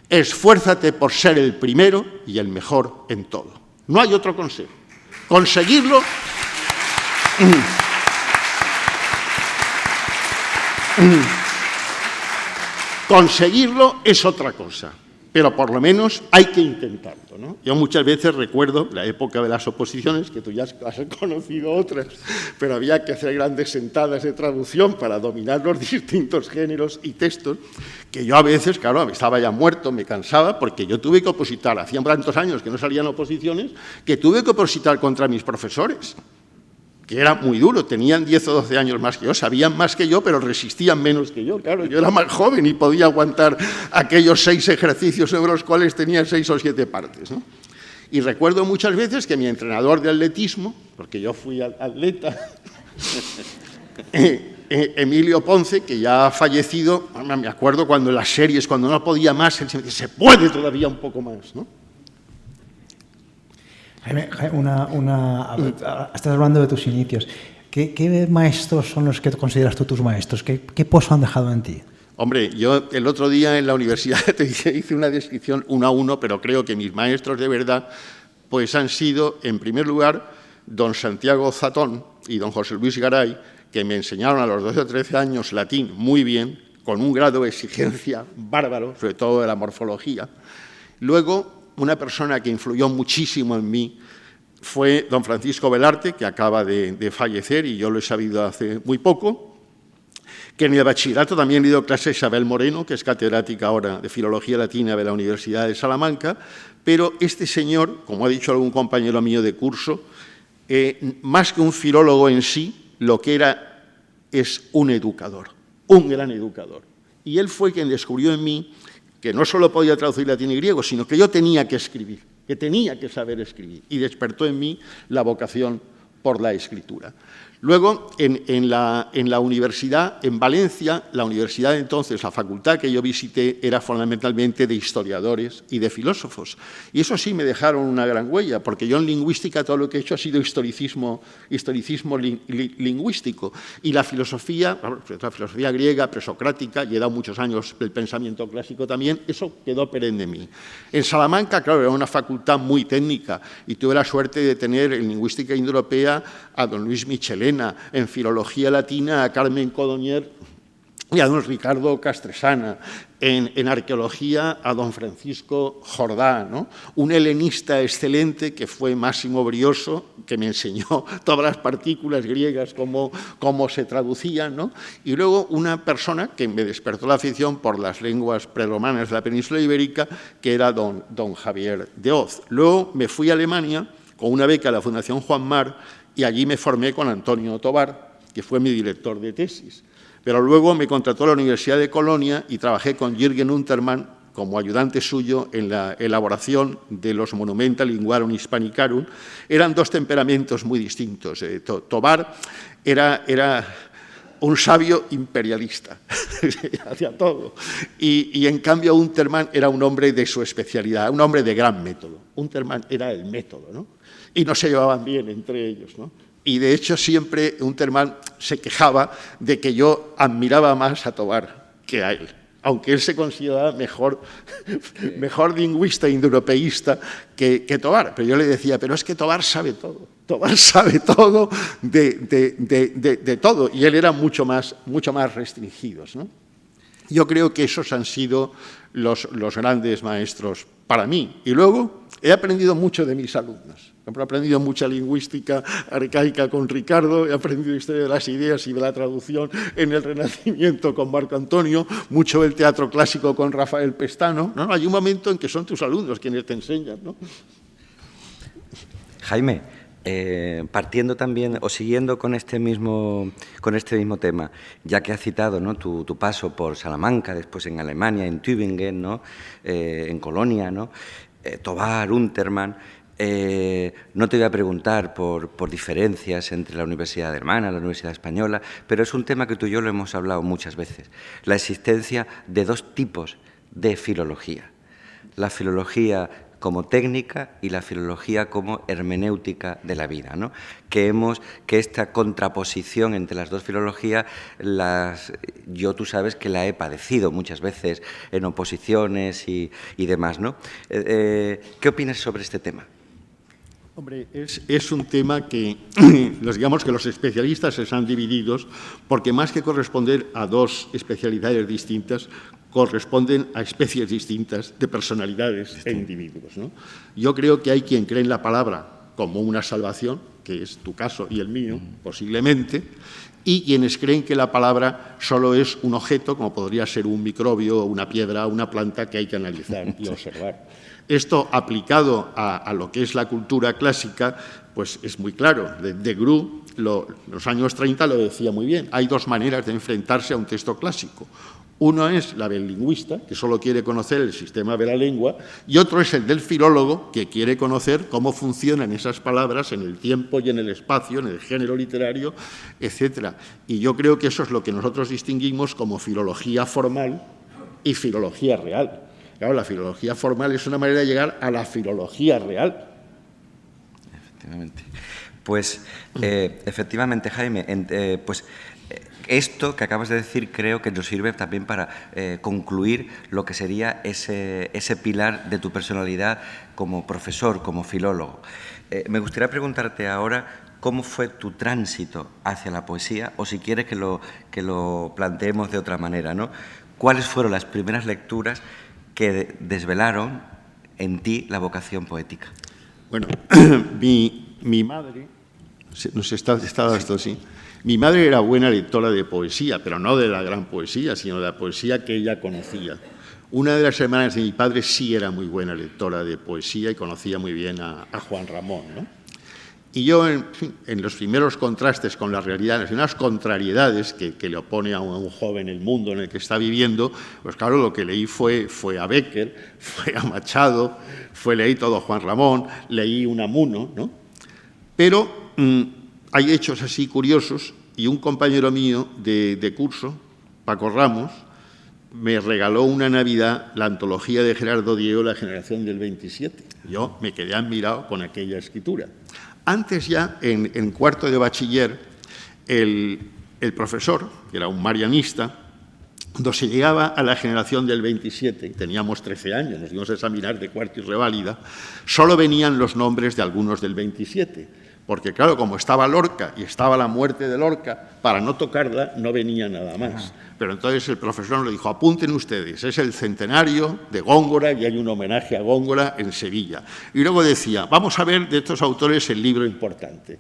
esfuérzate por ser el primero y el mejor en todo. No hay otro consejo. Conseguirlo es otra cosa, pero por lo menos hay que intentarlo, ¿no? Yo muchas veces recuerdo la época de las oposiciones, que tú ya has conocido otras, pero había que hacer grandes sentadas de traducción para dominar los distintos géneros y textos, que yo a veces, claro, estaba ya muerto, me cansaba, porque yo tuve que opositar, hacían tantos años que no salían oposiciones, que tuve que opositar contra mis profesores, que era muy duro, tenían 10 o 12 años más que yo, sabían más que yo, pero resistían menos que yo. Claro, yo era más joven y podía aguantar aquellos 6 ejercicios sobre los cuales tenía 6 o 7 partes, ¿no? Y recuerdo muchas veces que mi entrenador de atletismo, porque yo fui atleta, Emilio Ponce, que ya ha fallecido, me acuerdo cuando en las series, cuando no podía más, él se me decía, se puede todavía un poco más, ¿no? Jaime, estás hablando de tus inicios. ¿Qué maestros son los que consideras tú tus maestros? ¿Qué pozo han dejado en ti? Hombre, yo el otro día en la universidad te hice una descripción 1 a 1, pero creo que mis maestros de verdad pues han sido, en primer lugar, don Santiago Zatón y don José Luis Garay, que me enseñaron a los 12 o 13 años latín muy bien, con un grado de exigencia bárbaro, sobre todo de la morfología. Luego, una persona que influyó muchísimo en mí fue don Francisco Velarte, que acaba de fallecer y yo lo he sabido hace muy poco, que en el bachillerato también le dio clase a Isabel Moreno, que es catedrática ahora de Filología Latina de la Universidad de Salamanca, pero este señor, como ha dicho algún compañero mío de curso, más que un filólogo en sí, lo que era es un educador, un gran educador. Y él fue quien descubrió en mí que no solo podía traducir latín y griego, sino que yo tenía que escribir, que tenía que saber escribir, y despertó en mí la vocación por la escritura. Luego, en la universidad, en Valencia, la universidad entonces, la facultad que yo visité, era fundamentalmente de historiadores y de filósofos. Y eso sí me dejaron una gran huella, porque yo en lingüística todo lo que he hecho ha sido historicismo lingüístico. Y la filosofía griega, presocrática, y he dado muchos años el pensamiento clásico también, eso quedó perenne en mí. En Salamanca, claro, era una facultad muy técnica, y tuve la suerte de tener en lingüística indoeuropea a don Luis Michelena, en filología latina a Carmen Codonyer y a don Ricardo Castresana, en arqueología a don Francisco Jordá, ¿no? Un helenista excelente que fue Máximo Brioso, que me enseñó todas las partículas griegas, cómo se traducían, ¿no? Y luego una persona que me despertó la afición por las lenguas prerromanas de la península ibérica, que era don Javier de Oz. Luego me fui a Alemania con una beca de la Fundación Juan Mar, y allí me formé con Antonio Tobar, que fue mi director de tesis. Pero luego me contrató a la Universidad de Colonia y trabajé con Jürgen Untermann como ayudante suyo en la elaboración de los Monumenta Linguarum Hispanicarum. Eran 2 temperamentos muy distintos. Tobar era un sabio imperialista, hacía todo. Y en cambio Untermann era un hombre de su especialidad, un hombre de gran método. Untermann era el método, ¿no? Y no se llevaban bien entre ellos, ¿no? Y de hecho siempre Untermann se quejaba de que yo admiraba más a Tobar que a él, aunque él se consideraba mejor lingüista indoeuropeísta que Tobar. Pero yo le decía, pero es que Tobar sabe todo. Tobar sabe todo de todo, y él era mucho más restringidos, ¿no? Yo creo que esos han sido los grandes maestros para mí. Y luego he aprendido mucho de mis alumnos. He aprendido mucha lingüística arcaica con Ricardo, he aprendido historia de las ideas y de la traducción en el Renacimiento con Marco Antonio, mucho del teatro clásico con Rafael Pestano. ¿No? Hay un momento en que son tus alumnos quienes te enseñan, ¿no? Jaime, partiendo también o siguiendo con este mismo tema, ya que has citado, ¿no?, tu paso por Salamanca, después en Alemania, en Tübingen, ¿no?, en Colonia, ¿no?, Tobar, Untermann. No te voy a preguntar por diferencias entre la Universidad Hermana y la Universidad Española, pero es un tema que tú y yo lo hemos hablado muchas veces, la existencia de dos tipos de filología. La filología como técnica y la filología como hermenéutica de la vida, ¿no? Que esta contraposición entre las dos filologías, tú sabes que la he padecido muchas veces en oposiciones y demás, ¿no? ¿Qué opinas sobre este tema? Hombre, es un tema que, digamos que los especialistas están divididos porque más que corresponder a dos especialidades distintas, corresponden a especies distintas de personalidades e individuos, ¿no? Yo creo que hay quien cree en la palabra como una salvación, que es tu caso y el mío, posiblemente, y quienes creen que la palabra solo es un objeto, como podría ser un microbio, una piedra, una planta que hay que analizar y observar. Esto, aplicado a lo que es la cultura clásica, pues es muy claro. De Grue, los años 30 lo decía muy bien. Hay dos maneras de enfrentarse a un texto clásico. Uno es la del lingüista, que solo quiere conocer el sistema de la lengua, y otro es el del filólogo, que quiere conocer cómo funcionan esas palabras en el tiempo y en el espacio, en el género literario, etc. Y yo creo que eso es lo que nosotros distinguimos como filología formal y filología real. Claro, la filología formal es una manera de llegar a la filología real. Efectivamente. Pues, efectivamente, Jaime, esto que acabas de decir creo que nos sirve también para concluir lo que sería ese pilar de tu personalidad como profesor, como filólogo. Me gustaría preguntarte ahora cómo fue tu tránsito hacia la poesía, o si quieres que lo planteemos de otra manera, ¿no? ¿Cuáles fueron las primeras lecturas que desvelaron en ti la vocación poética? Bueno, mi madre, mi madre era buena lectora de poesía, pero no de la gran poesía, sino de la poesía que ella conocía. Una de las hermanas de mi padre sí era muy buena lectora de poesía y conocía muy bien a Juan Ramón, ¿no? Y yo, en los primeros contrastes con la realidad, en unas contrariedades que le opone a un joven el mundo en el que está viviendo, pues claro, lo que leí fue a Bécquer, fue a Machado, leí todo Juan Ramón, leí Unamuno, ¿no? Pero hay hechos así curiosos, y un compañero mío de curso, Paco Ramos, me regaló una Navidad la antología de Gerardo Diego, La generación del 27. Yo me quedé admirado con aquella escritura. Antes ya, en cuarto de bachiller, el profesor, que era un marianista, cuando se llegaba a la generación del 27, teníamos 13 años, nos íbamos a examinar de cuarto y reválida, solo venían los nombres de algunos del 27, porque claro, como estaba Lorca y estaba la muerte de Lorca, para no tocarla no venía nada más. Pero entonces el profesor le dijo, apunten ustedes, es el centenario de Góngora y hay un homenaje a Góngora en Sevilla. Y luego decía, vamos a ver de estos autores el libro importante.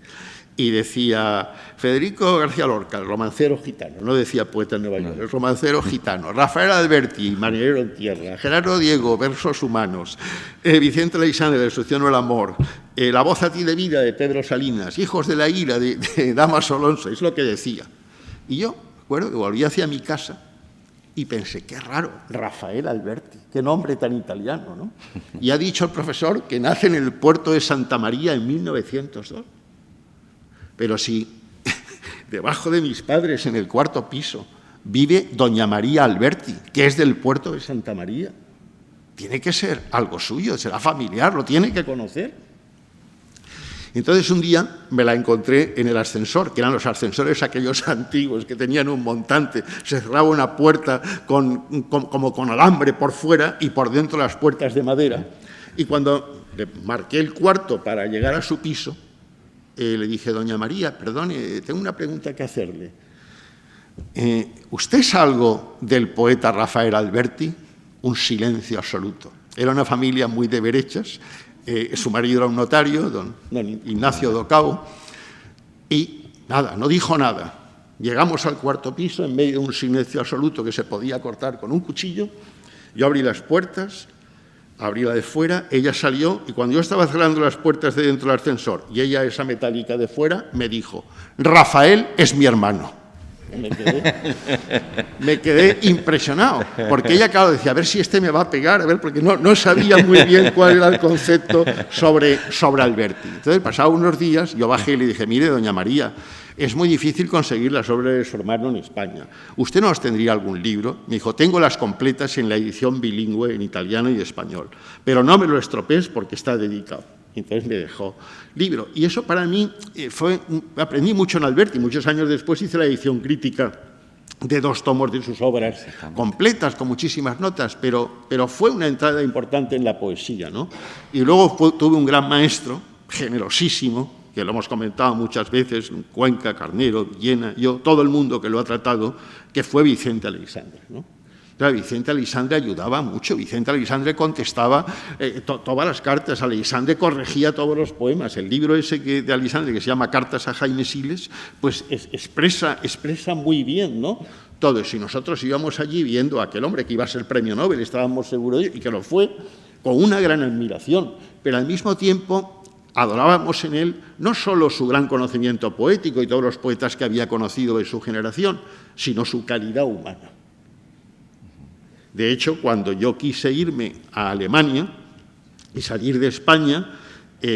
Y decía Federico García Lorca, el romancero gitano, no decía poeta en Nueva York, el romancero gitano, Rafael Alberti, Marinero en tierra, Gerardo Diego, Versos humanos, Vicente Leixán, La destrucción del amor, La voz a ti de vida, de Pedro Salinas, Hijos de la ira, de Damaso Alonso, es lo que decía. Y yo recuerdo que volví hacia mi casa y pensé, qué raro, Rafael Alberti, qué nombre tan italiano, ¿no? Y ha dicho el profesor que nace en el puerto de Santa María en 1902. Pero si debajo de mis padres, en el 4º piso, vive doña María Alberti, que es del puerto de Santa María. Tiene que ser algo suyo, será familiar, lo tiene que conocer. Entonces un día me la encontré en el ascensor, que eran los ascensores aquellos antiguos que tenían un montante, se cerraba una puerta como con alambre por fuera y por dentro las puertas de madera. Y cuando le marqué el cuarto para llegar a su piso, le dije, doña María, perdone, tengo una pregunta que hacerle. ¿Usted es algo del poeta Rafael Alberti? Un silencio absoluto. Era una familia muy de derechas. Su marido era un notario, don Ignacio Docao, y nada, no dijo nada. Llegamos al 4º piso en medio de un silencio absoluto que se podía cortar con un cuchillo. Yo abrí las puertas, abrí la de fuera, ella salió, y cuando yo estaba cerrando las puertas de dentro del ascensor y ella, esa metálica de fuera, me dijo, Rafael es mi hermano. Me quedé impresionado, porque ella, claro, decía, a ver si este me va a pegar, a ver, porque no sabía muy bien cuál era el concepto sobre Alberti. Entonces, pasados unos días, yo bajé y le dije, mire, doña María, es muy difícil conseguir las obras de su hermano en España. ¿Usted nos tendría algún libro? Me dijo, tengo las completas en la edición bilingüe en italiano y español, pero no me lo estropees porque está dedicado. Entonces me dejó libro. Y eso para mí aprendí mucho en Alberti. Muchos años después hice la edición crítica de 2 tomos de sus obras completas, con muchísimas notas, pero fue una entrada importante en la poesía, ¿no? Y luego tuve un gran maestro, generosísimo, que lo hemos comentado muchas veces, Cuenca, Carnero, Villena, todo el mundo que lo ha tratado, que fue Vicente Aleixandre, ¿no? Claro, Vicente Aleixandre ayudaba mucho. Vicente Aleixandre contestaba todas las cartas. Aleixandre corregía todos los poemas. El libro ese de Aleixandre, que se llama Cartas a Jaime Siles, pues expresa muy bien, ¿no?, todo eso. Y nosotros íbamos allí viendo a aquel hombre que iba a ser premio Nobel, estábamos seguros de ello, y que lo fue, con una gran admiración. Pero al mismo tiempo adorábamos en él no solo su gran conocimiento poético y todos los poetas que había conocido de su generación, sino su calidad humana. De hecho, cuando yo quise irme a Alemania y salir de España,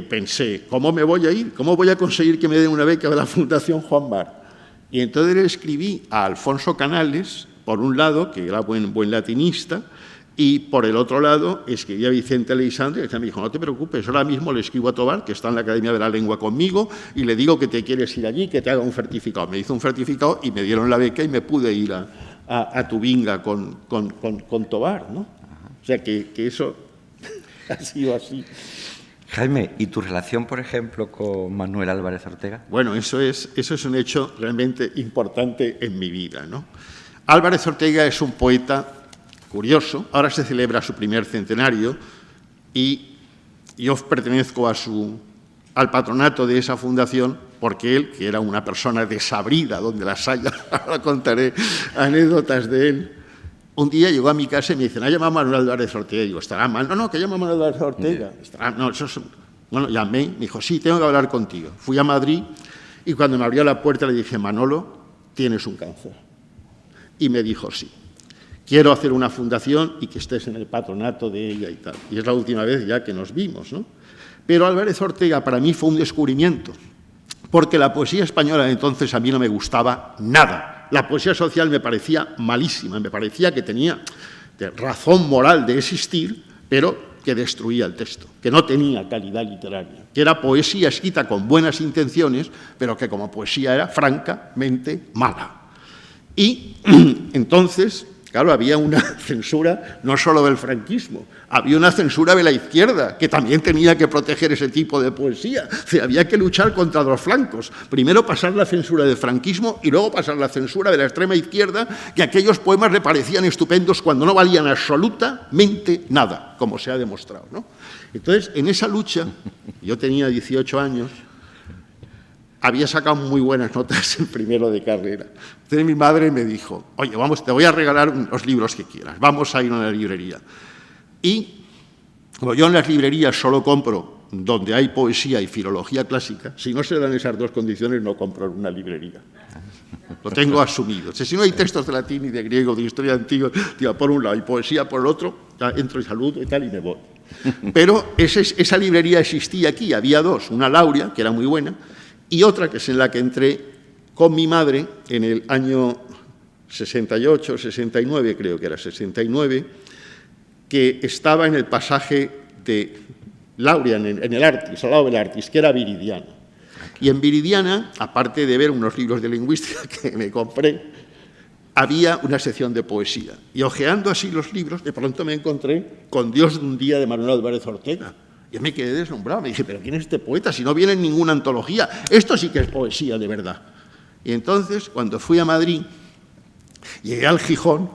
pensé, ¿cómo me voy a ir? ¿Cómo voy a conseguir que me den una beca de la Fundación Juan Mar? Y entonces le escribí a Alfonso Canales, por un lado, que era buen latinista, y por el otro lado escribí a Vicente Aleixandre, que me dijo, no te preocupes, ahora mismo le escribo a Tobar, que está en la Academia de la Lengua conmigo, y le digo que te quieres ir allí, que te haga un certificado. Me hizo un certificado y me dieron la beca y me pude ir a Tubinga con Tobar, ¿no? O sea que eso ha sido así. Jaime, ¿y tu relación, por ejemplo, con Manuel Álvarez Ortega? Bueno, eso es un hecho realmente importante en mi vida, ¿no? Álvarez Ortega es un poeta curioso. Ahora se celebra su primer centenario y yo pertenezco al patronato de esa fundación porque él, que era una persona desabrida, donde las haya, ahora contaré anécdotas de él, un día llegó a mi casa y me dicen, ¿ha llamado Manuel Álvarez Ortega? Y digo, ¿estará mal? No, que llama Manuel Álvarez Ortega. Bueno, llamé, me dijo, sí, tengo que hablar contigo. Fui a Madrid y cuando me abrió la puerta le dije, Manolo, tienes un cáncer. Y me dijo, sí, quiero hacer una fundación y que estés en el patronato de ella y tal. Y es la última vez ya que nos vimos, ¿no? Pero Álvarez Ortega para mí fue un descubrimiento, porque la poesía española de entonces a mí no me gustaba nada. La poesía social me parecía malísima, me parecía que tenía razón moral de existir, pero que destruía el texto, que no tenía calidad literaria, que era poesía escrita con buenas intenciones, pero que como poesía era francamente mala. Y entonces, claro, había una censura no solo del franquismo, había una censura de la izquierda, que también tenía que proteger ese tipo de poesía. O sea, había que luchar contra los flancos. Primero pasar la censura del franquismo y luego pasar la censura de la extrema izquierda, que aquellos poemas le parecían estupendos cuando no valían absolutamente nada, como se ha demostrado, ¿no? Entonces, en esa lucha, yo tenía 18 años, había sacado muy buenas notas en primero de carrera. Entonces mi madre me dijo, oye, te voy a regalar los libros que quieras, vamos a ir a una librería. Y como yo en las librerías solo compro donde hay poesía y filología clásica, si no se dan esas dos condiciones no compro en una librería. Lo tengo asumido. O sea, si no hay textos de latín y de griego, de historia antigua, por un lado y poesía por el otro, ya entro y saludo y tal y me voy. Pero esa librería existía aquí, había dos, una Lauria, que era muy buena, y otra que es en la que entré con mi madre en el año 68, 69, creo que era 69, que estaba en el pasaje de Laurian, en el Artis, al lado del Artis, que era Viridiana. Y en Viridiana, aparte de ver unos libros de lingüística que me compré, había una sección de poesía. Y hojeando así los libros, de pronto me encontré con Dios de un día de Manuel Álvarez Ortega. Yo me quedé deslumbrado, me dije, ¿pero quién es este poeta? Si no viene en ninguna antología, esto sí que es poesía de verdad. Y entonces, cuando fui a Madrid, llegué al Gijón,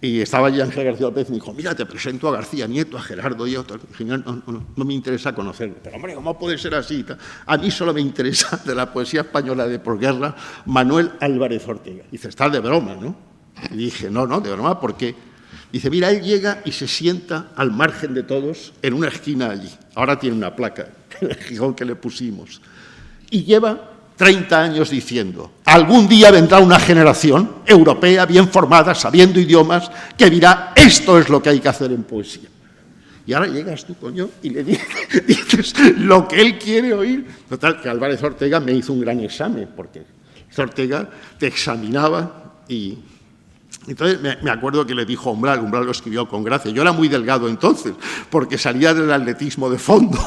y estaba allí Ángel García López y me dijo, mira, te presento a García Nieto, a Gerardo y a otros. Dije, no me interesa conocerlo. Pero, hombre, ¿cómo puede ser así? A mí solo me interesa de la poesía española de posguerra Manuel Álvarez Ortega. Dice, estás de broma, ¿no? Y dije, no, de broma, ¿por qué? Dice, mira, él llega y se sienta al margen de todos en una esquina allí. Ahora tiene una placa en el Gijón que le pusimos. Y lleva 30 años diciendo, algún día vendrá una generación europea bien formada, sabiendo idiomas, que dirá, esto es lo que hay que hacer en poesía. Y ahora llegas tú, coño, y le dices lo que él quiere oír. Total, que Álvarez Ortega me hizo un gran examen, porque Ortega te examinaba y... Entonces me acuerdo que le dijo Umbral lo escribió con gracia. Yo era muy delgado entonces, porque salía del atletismo de fondo.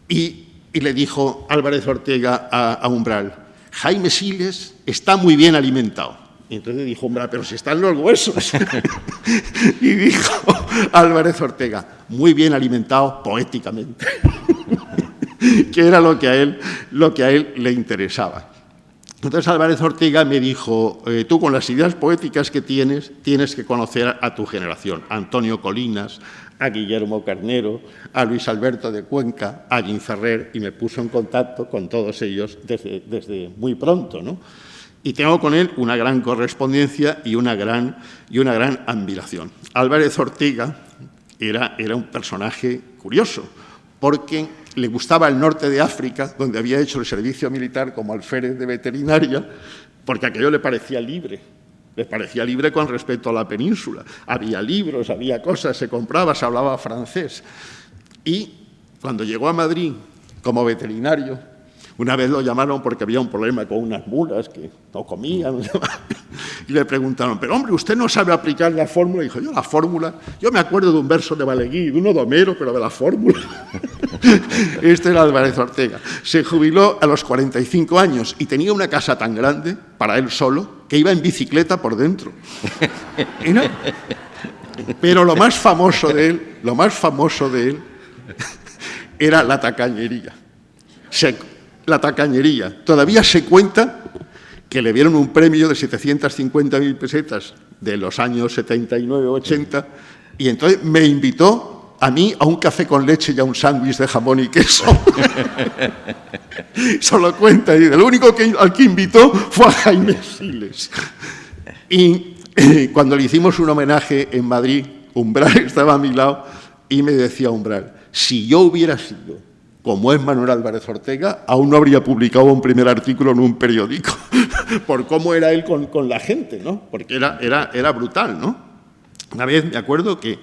Y le dijo Álvarez Ortega a Umbral, Jaime Siles está muy bien alimentado. Y entonces dijo Umbral, pero si están los huesos. Y dijo Álvarez Ortega, muy bien alimentado poéticamente. Que era lo que a él le interesaba. Entonces Álvarez Ortega me dijo, tú con las ideas poéticas que tienes que conocer a tu generación, a Antonio Colinas, a Guillermo Carnero, a Luis Alberto de Cuenca, a Jean Ferrer, y me puso en contacto con todos ellos desde muy pronto, ¿no? Y tengo con él una gran correspondencia y una gran admiración. Álvarez Ortega era un personaje curioso, porque le gustaba el norte de África, donde había hecho el servicio militar como alférez de veterinaria, porque aquello le parecía libre con respecto a la península. Había libros, había cosas, se compraba, se hablaba francés. Y cuando llegó a Madrid como veterinario, una vez lo llamaron porque había un problema con unas mulas que no comían, y le preguntaron, pero hombre, ¿usted no sabe aplicar la fórmula? Y dijo, yo la fórmula, yo me acuerdo de un verso de Balaguer, de uno de Homero, pero de la fórmula. Este era Álvarez Ortega. Se jubiló a los 45 años y tenía una casa tan grande, para él solo, que iba en bicicleta por dentro. Pero lo más famoso de él era la tacañería. La tacañería. Todavía se cuenta que le dieron un premio de 750.000 pesetas de los años 79-80 y entonces me invitó a mí a un café con leche y a un sándwich de jamón y queso. Solo cuenta, y el único al que invitó fue a Jaime Siles. Y cuando le hicimos un homenaje en Madrid, Umbral estaba a mi lado y me decía Umbral, si yo hubiera sido como es Manuel Álvarez Ortega, aún no habría publicado un primer artículo en un periódico, por cómo era él con la gente, ¿no? Porque era brutal, ¿no? Una vez me acuerdo que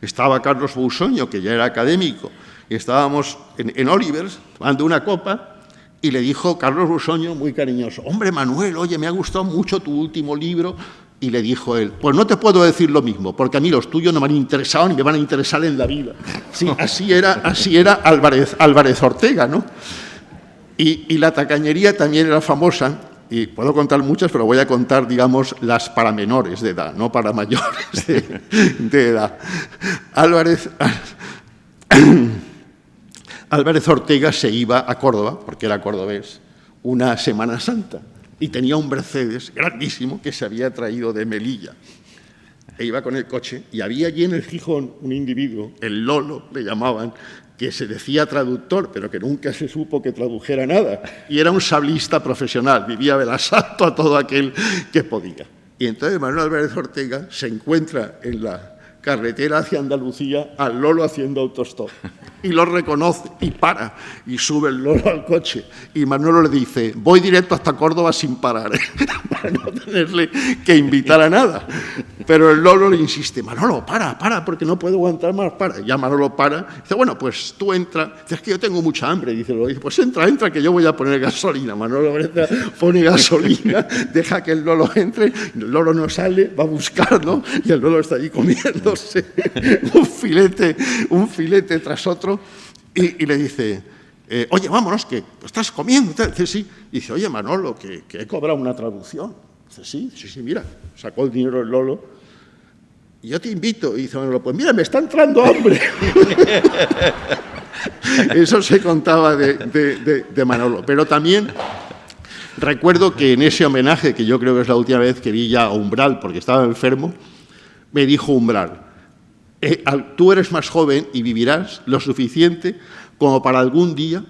estaba Carlos Bousoño, que ya era académico, y estábamos en Olivers tomando una copa, y le dijo Carlos Bousoño, muy cariñoso, hombre, Manuel, oye, me ha gustado mucho tu último libro. Y le dijo él, pues no te puedo decir lo mismo, porque a mí los tuyos no me han interesado ni me van a interesar en la vida. Sí, así era Álvarez Ortega, ¿no? Y la tacañería también era famosa, y puedo contar muchas, pero voy a contar, digamos, las para menores de edad, no para mayores de edad. Álvarez Ortega se iba a Córdoba, porque era cordobés, una Semana Santa. Y tenía un Mercedes grandísimo que se había traído de Melilla. E iba con el coche y había allí en el Gijón un individuo, el Lolo le llamaban, que se decía traductor, pero que nunca se supo que tradujera nada. Y era un sablista profesional, vivía del asalto a todo aquel que podía. Y entonces Manuel Álvarez Ortega se encuentra en la carretera hacia Andalucía al Lolo haciendo autostop. Y lo reconoce y para, y sube el Lolo al coche. Y Manolo le dice, voy directo hasta Córdoba sin parar, para no tenerle que invitar a nada. Pero el Lolo le insiste, Manolo, para, porque no puedo aguantar más, para. Ya Manolo para, dice, bueno, pues tú entra. Dice, es que yo tengo mucha hambre, dice Lolo. Dice, pues entra, que yo voy a poner gasolina. Manolo entra, pone gasolina, deja que el Lolo entre, el Lolo no sale, va a buscar, ¿no? Y el Lolo está allí comiéndose un filete tras otro y le dice, oye, vámonos, que estás comiendo. Dice, sí. Y dice, oye, Manolo, que he cobrado una traducción. Dice, sí, mira, sacó el dinero el Lolo. Y yo te invito. Y dice, Manolo, pues mira, me está entrando hambre. Eso se contaba de Manolo. Pero también recuerdo que en ese homenaje, que yo creo que es la última vez que vi ya a Umbral, porque estaba enfermo, me dijo Umbral, tú eres más joven y vivirás lo suficiente como para algún día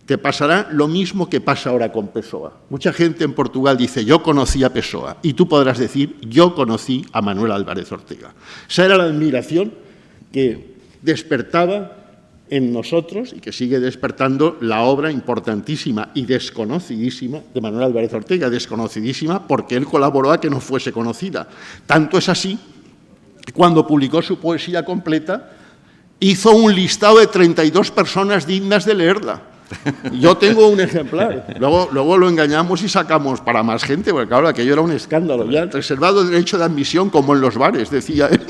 te pasará lo mismo que pasa ahora con Pessoa. Mucha gente en Portugal dice, yo conocí a Pessoa, y tú podrás decir, yo conocí a Manuel Álvarez Ortega. Esa era la admiración que despertaba en nosotros y que sigue despertando la obra importantísima y desconocidísima de Manuel Álvarez Ortega, desconocidísima porque él colaboró a que no fuese conocida. Tanto es así que cuando publicó su poesía completa, hizo un listado de 32 personas dignas de leerla. Yo tengo un ejemplar. Luego lo engañamos y sacamos para más gente, porque claro, aquello era un escándalo. Ya, reservado derecho de admisión como en los bares, decía él.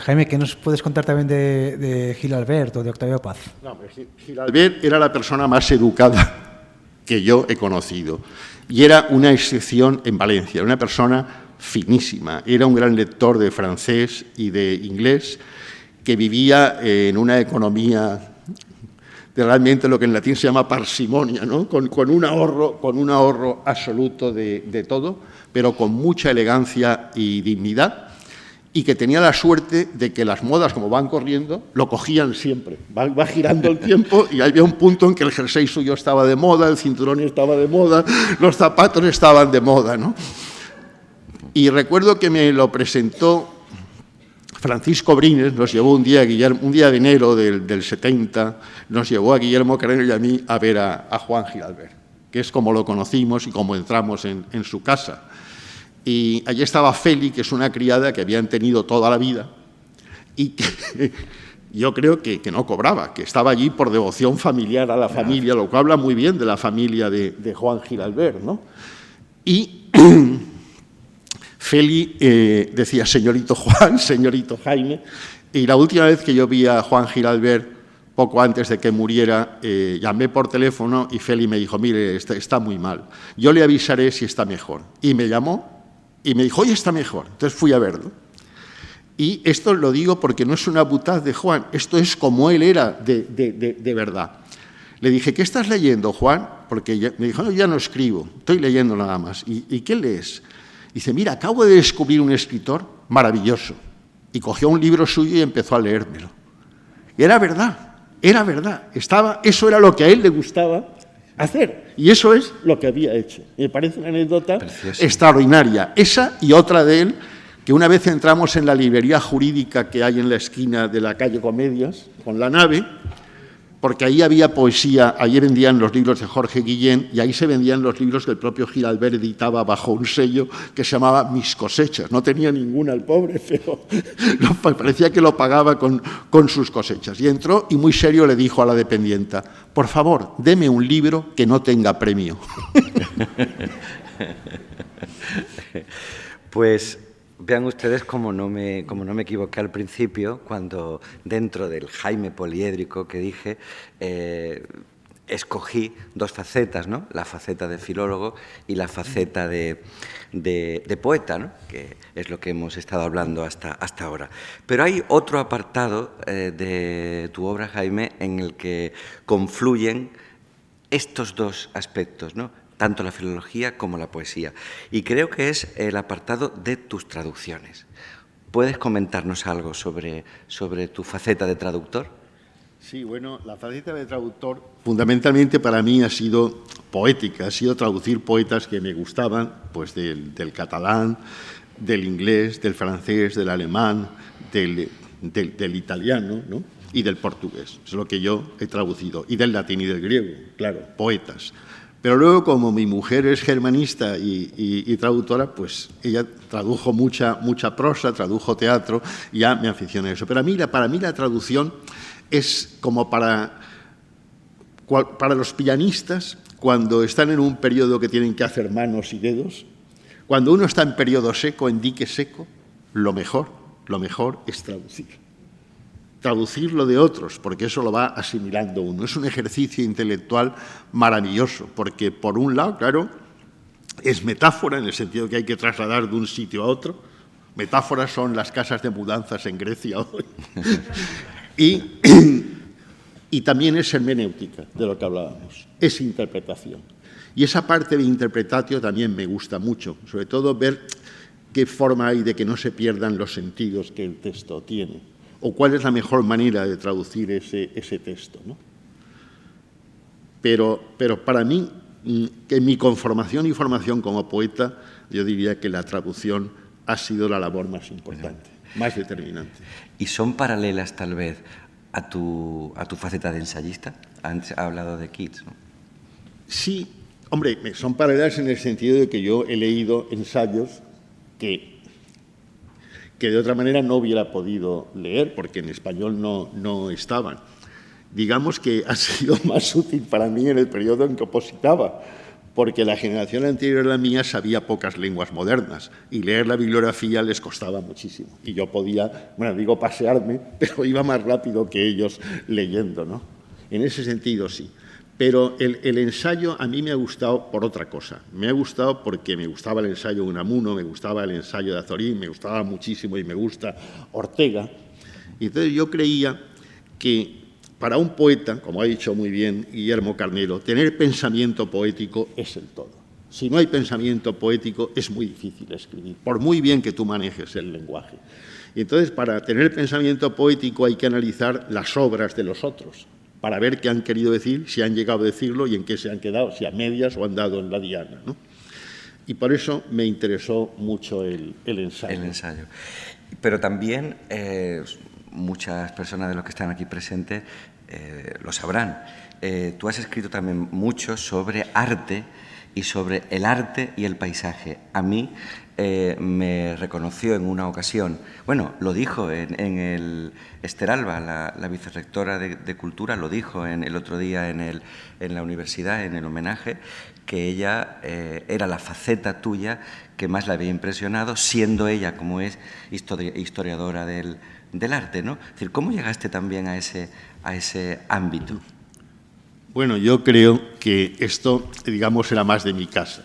Jaime, ¿qué nos puedes contar también de Gil Albert o de Octavio Paz? No, Gil Albert era la persona más educada que yo he conocido. Y era una excepción en Valencia, era una persona finísima. Era un gran lector de francés y de inglés, que vivía en una economía de realmente lo que en latín se llama parsimonia, ¿no? con un ahorro absoluto de todo, pero con mucha elegancia y dignidad, y que tenía la suerte de que las modas, como van corriendo, lo cogían siempre. Va girando el tiempo y había un punto en que el jersey suyo estaba de moda, el cinturón estaba de moda, los zapatos estaban de moda, ¿no? Y recuerdo que me lo presentó Francisco Brines, nos llevó un día de enero del 70, nos llevó a Guillermo Carrero y a mí a ver a Juan Gil Albert, que es como lo conocimos y como entramos en su casa. Y allí estaba Feli, que es una criada que habían tenido toda la vida y que yo creo que no cobraba, que estaba allí por devoción familiar a la familia, lo cual habla muy bien de la familia de Juan Gil Albert, ¿no? Y Feli decía señorito Juan, señorito Jaime, y la última vez que yo vi a Juan Gil Albert, poco antes de que muriera, llamé por teléfono y Feli me dijo, mire, está muy mal, yo le avisaré si está mejor. Y me llamó y me dijo, oye, está mejor. Entonces fui a verlo. Y esto lo digo porque no es una butad de Juan, esto es como él era de verdad. Le dije, ¿qué estás leyendo, Juan? Porque me dijo, no, ya no escribo, estoy leyendo nada más. ¿Y qué lees? Dice, mira, acabo de descubrir un escritor maravilloso. Y cogió un libro suyo y empezó a leérmelo. Y era verdad, eso era lo que a él le gustaba hacer. Y eso es lo que había hecho. Me parece una anécdota extraordinaria. Esa y otra de él, que una vez entramos en la librería jurídica que hay en la esquina de la calle Comedias, con la nave, porque ahí había poesía, allí vendían los libros de Jorge Guillén y ahí se vendían los libros que el propio Gil Albert editaba bajo un sello que se llamaba Mis cosechas. No tenía ninguna el pobre, pero parecía que lo pagaba con sus cosechas. Y entró y muy serio le dijo a la dependienta, por favor, deme un libro que no tenga premio. Pues vean ustedes cómo no me equivoqué al principio, cuando dentro del Jaime poliédrico que dije, escogí dos facetas, ¿no? La faceta de filólogo y la faceta de poeta, ¿no? Que es lo que hemos estado hablando hasta ahora. Pero hay otro apartado de tu obra, Jaime, en el que confluyen estos dos aspectos, ¿no? Tanto la filología como la poesía. Y creo que es el apartado de tus traducciones. ¿Puedes comentarnos algo sobre tu faceta de traductor? Sí, bueno, la faceta de traductor fundamentalmente para mí ha sido poética, ha sido traducir poetas que me gustaban, pues del catalán, del inglés, del francés, del alemán, del italiano, ¿no? Y del portugués. Es lo que yo he traducido. Y del latín y del griego, claro, poetas. Pero luego, como mi mujer es germanista y traductora, pues ella tradujo mucha prosa, tradujo teatro, y ya me aficioné a eso. Pero para mí la traducción es como para los pianistas, cuando están en un periodo que tienen que hacer manos y dedos. Cuando uno está en periodo seco, en dique seco, lo mejor es traducir. Traducir lo de otros, porque eso lo va asimilando uno. Es un ejercicio intelectual maravilloso, porque por un lado, claro, es metáfora, en el sentido que hay que trasladar de un sitio a otro. Metáforas son las casas de mudanzas en Grecia hoy. Y también es hermenéutica, de lo que hablábamos, es interpretación. Y esa parte de interpretatio también me gusta mucho, sobre todo ver qué forma hay de que no se pierdan los sentidos que el texto tiene, o cuál es la mejor manera de traducir ese texto, ¿no? Pero para mí, en mi conformación y formación como poeta, yo diría que la traducción ha sido la labor más importante, más determinante. ¿Y son paralelas, tal vez, a tu faceta de ensayista? Antes ha hablado de Keats, ¿no? Sí, hombre, son paralelas en el sentido de que yo he leído ensayos que de otra manera no hubiera podido leer, porque en español no estaban. Digamos que ha sido más útil para mí en el periodo en que opositaba, porque la generación anterior a la mía sabía pocas lenguas modernas y leer la bibliografía les costaba muchísimo. Y yo podía, bueno, digo pasearme, pero iba más rápido que ellos leyendo, ¿no? En ese sentido, sí. Pero el ensayo a mí me ha gustado por otra cosa. Me ha gustado porque me gustaba el ensayo de Unamuno, me gustaba el ensayo de Azorín, me gustaba muchísimo y me gusta Ortega. Y entonces yo creía que para un poeta, como ha dicho muy bien Guillermo Carnero, tener pensamiento poético es el todo. Si no hay pensamiento poético es muy difícil escribir, por muy bien que tú manejes el lenguaje. Y entonces, para tener pensamiento poético hay que analizar las obras de los otros, para ver qué han querido decir, si han llegado a decirlo y en qué se han quedado, si a medias o han dado en la diana, ¿no? Y por eso me interesó mucho el ensayo. El ensayo. Pero también muchas personas de los que están aquí presentes lo sabrán. Tú has escrito también mucho sobre arte y sobre el arte y el paisaje. A mí me reconoció en una ocasión, bueno, lo dijo en el Esther Alba, la vicerrectora de Cultura, lo dijo el otro día en la universidad, en el homenaje, que ella era la faceta tuya que más le había impresionado, siendo ella, como es, historiadora del arte, ¿no? Es decir, ¿cómo llegaste también a ese ámbito? Bueno, yo creo que esto, digamos, era más de mi casa.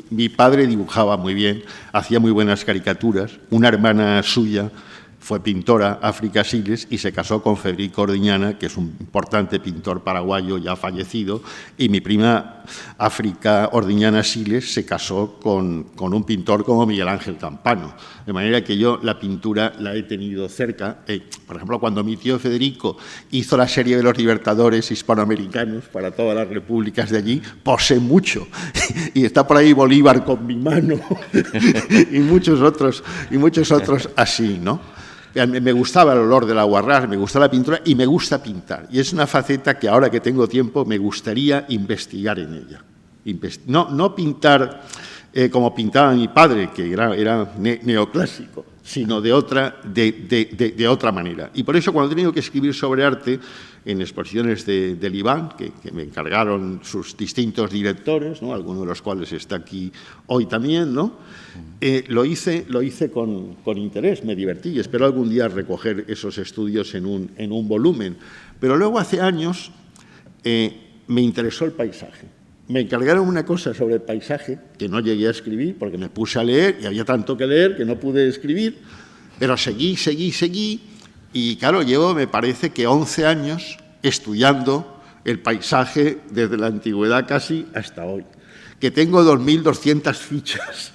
Mi padre dibujaba muy bien, hacía muy buenas caricaturas. Una hermana suya fue pintora, África Siles, y se casó con Federico Ordiñana, que es un importante pintor paraguayo ya fallecido, y mi prima África Ordiñana Siles se casó con un pintor como Miguel Ángel Campano. De manera que yo la pintura la he tenido cerca. Por ejemplo, cuando mi tío Federico hizo la serie de los libertadores hispanoamericanos para todas las repúblicas de allí, posé mucho. Y está por ahí Bolívar con mi mano y muchos otros así, ¿no? Me gustaba el olor del aguarrás, me gustaba la pintura y me gusta pintar. Y es una faceta que ahora que tengo tiempo me gustaría investigar en ella. No pintar como pintaba mi padre, que era neoclásico, sino de otra manera. Y por eso cuando he tenido que escribir sobre arte en exposiciones del IBAN, que me encargaron sus distintos directores, ¿no? Alguno de los cuales está aquí hoy también, ¿no? Lo hice con interés, me divertí y espero algún día recoger esos estudios en un volumen. Pero luego, hace años, me interesó el paisaje. Me encargaron una cosa sobre el paisaje que no llegué a escribir porque me puse a leer y había tanto que leer que no pude escribir, pero seguí y claro, llevo, me parece que 11 años estudiando el paisaje desde la antigüedad casi hasta hoy, que tengo 2.200 fichas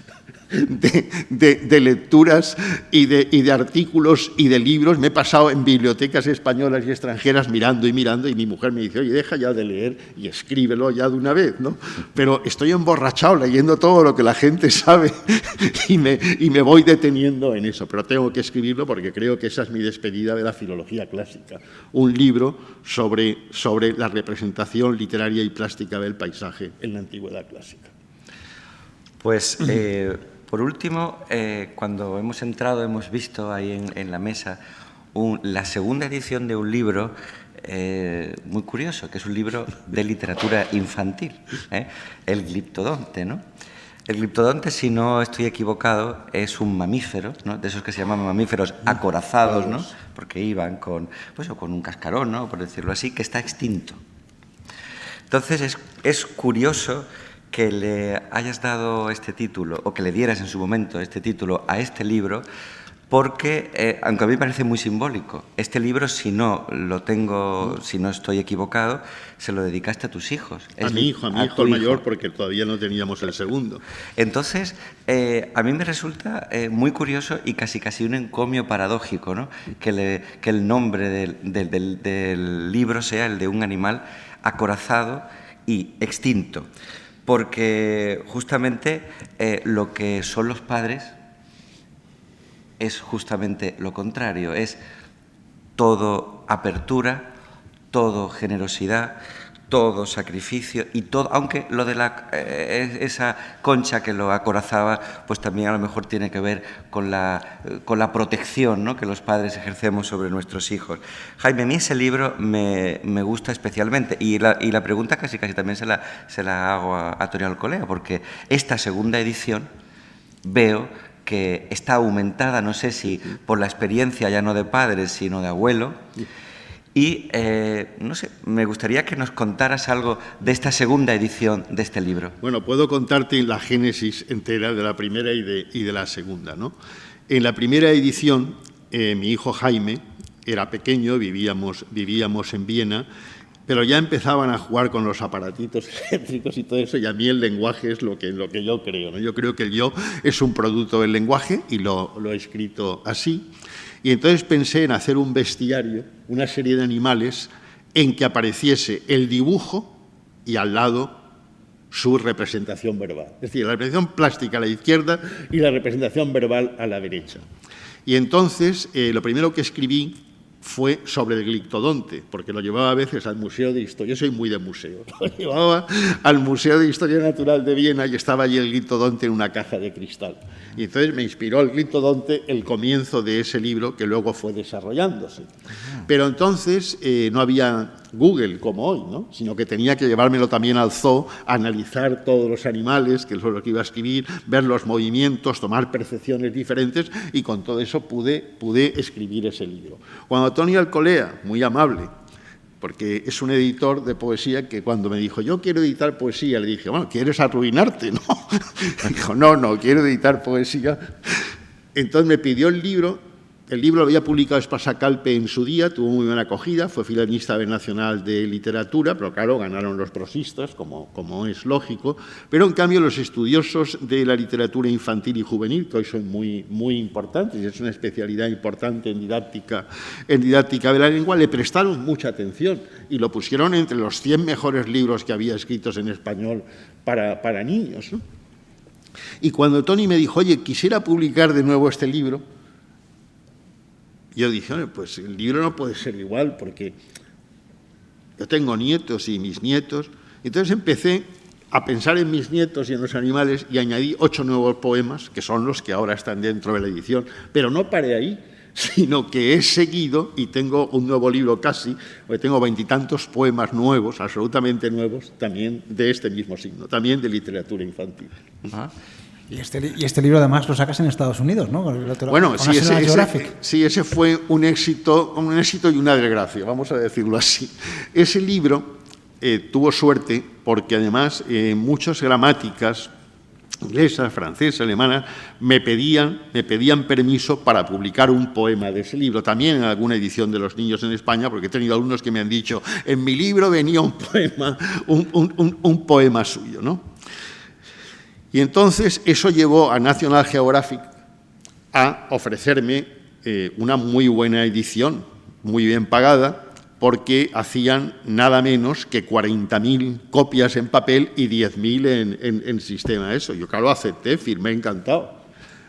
de lecturas y de artículos y de libros. Me he pasado en bibliotecas españolas y extranjeras mirando, y mi mujer me dice, oye, deja ya de leer y escríbelo ya de una vez, ¿no? Pero estoy emborrachado leyendo todo lo que la gente sabe y me voy deteniendo en eso, pero tengo que escribirlo porque creo que esa es mi despedida de la filología clásica, un libro sobre la representación literaria y plástica del paisaje en la antigüedad clásica. Pues, por último, cuando hemos entrado, hemos visto ahí en la mesa la segunda edición de un libro muy curioso, que es un libro de literatura infantil, el Gliptodonte, ¿no? El gliptodonte, si no estoy equivocado, es un mamífero, ¿no? De esos que se llaman mamíferos acorazados, ¿no? Porque iban con un cascarón, ¿no? Por decirlo así, que está extinto. Entonces, es curioso que le hayas dado este título, o que le dieras en su momento este título a este libro, porque, aunque a mí me parece muy simbólico, este libro, si no estoy equivocado, se lo dedicaste a tus hijos. A mi hijo el mayor, porque todavía no teníamos el segundo. Entonces, a mí me resulta muy curioso y casi un encomio paradójico, ¿no? Que el nombre del libro sea el de un animal acorazado y extinto, porque justamente lo que son los padres es justamente lo contrario, es todo apertura, todo generosidad, todo sacrificio y todo, aunque lo de esa concha que lo acorazaba, pues también a lo mejor tiene que ver con la protección, ¿no?, que los padres ejercemos sobre nuestros hijos. Jaime, a mí ese libro me gusta especialmente, y la pregunta casi también se la hago a Tony Alcolea, porque esta segunda edición veo que está aumentada, no sé si por la experiencia ya no de padres, sino de abuelo. Y, no sé, me gustaría que nos contaras algo de esta segunda edición de este libro. Bueno, puedo contarte la génesis entera de la primera y de la segunda, ¿no? En la primera edición, mi hijo Jaime era pequeño, vivíamos en Viena, pero ya empezaban a jugar con los aparatitos eléctricos y todo eso, y a mí el lenguaje es lo que yo creo, ¿no? Yo creo que el yo es un producto del lenguaje, y lo he escrito así. Y entonces pensé en hacer un bestiario, una serie de animales, en que apareciese el dibujo y al lado su representación verbal. Es decir, la representación plástica a la izquierda y la representación verbal a la derecha. Y entonces lo primero que escribí fue sobre el gliptodonte, porque lo llevaba a veces al Museo de Historia. Yo soy muy de museos. Lo llevaba al Museo de Historia Natural de Viena y estaba allí el gliptodonte en una caja de cristal. Y entonces me inspiró el gliptodonte el comienzo de ese libro, que luego fue desarrollándose. Pero entonces no había Google como hoy, ¿no? Sino que tenía que llevármelo también al zoo, analizar todos los animales, que es lo que iba a escribir, ver los movimientos, tomar percepciones diferentes, y con todo eso pude escribir ese libro. Cuando Tony Alcolea, muy amable, porque es un editor de poesía, que cuando me dijo, yo quiero editar poesía, le dije, bueno, ¿quieres arruinarte? No. Dijo, no, quiero editar poesía. Entonces me pidió el libro. El libro lo había publicado Espasacalpe en su día, tuvo muy buena acogida, fue finalista del Nacional de Literatura, pero claro, ganaron los prosistas, como es lógico, pero en cambio los estudiosos de la literatura infantil y juvenil, que hoy son muy importantes, y es una especialidad importante en didáctica de la lengua, le prestaron mucha atención y lo pusieron entre los 100 mejores libros que había escritos en español para niños, ¿no? Y cuando Tony me dijo, oye, quisiera publicar de nuevo este libro, yo dije, pues el libro no puede ser igual, porque yo tengo nietos y mis nietos. Entonces empecé a pensar en mis nietos y en los animales y añadí 8 nuevos poemas, que son los que ahora están dentro de la edición. Pero no paré ahí, sino que he seguido y tengo un nuevo libro casi, porque tengo 20 y tantos poemas nuevos, absolutamente nuevos, también de este mismo signo, también de literatura infantil. Y este libro además lo sacas en Estados Unidos, ¿no? Bueno, sí, ese fue un éxito y una desgracia, vamos a decirlo así. Ese libro tuvo suerte porque además muchas gramáticas inglesas, francesas, alemanas me pedían permiso para publicar un poema de ese libro, también en alguna edición de Los Niños en España, porque he tenido alumnos que me han dicho, en mi libro venía un poema suyo, ¿no? Y entonces eso llevó a National Geographic a ofrecerme una muy buena edición, muy bien pagada, porque hacían nada menos que 40.000 copias en papel y 10.000 en sistema. Eso, yo claro acepté, firmé encantado.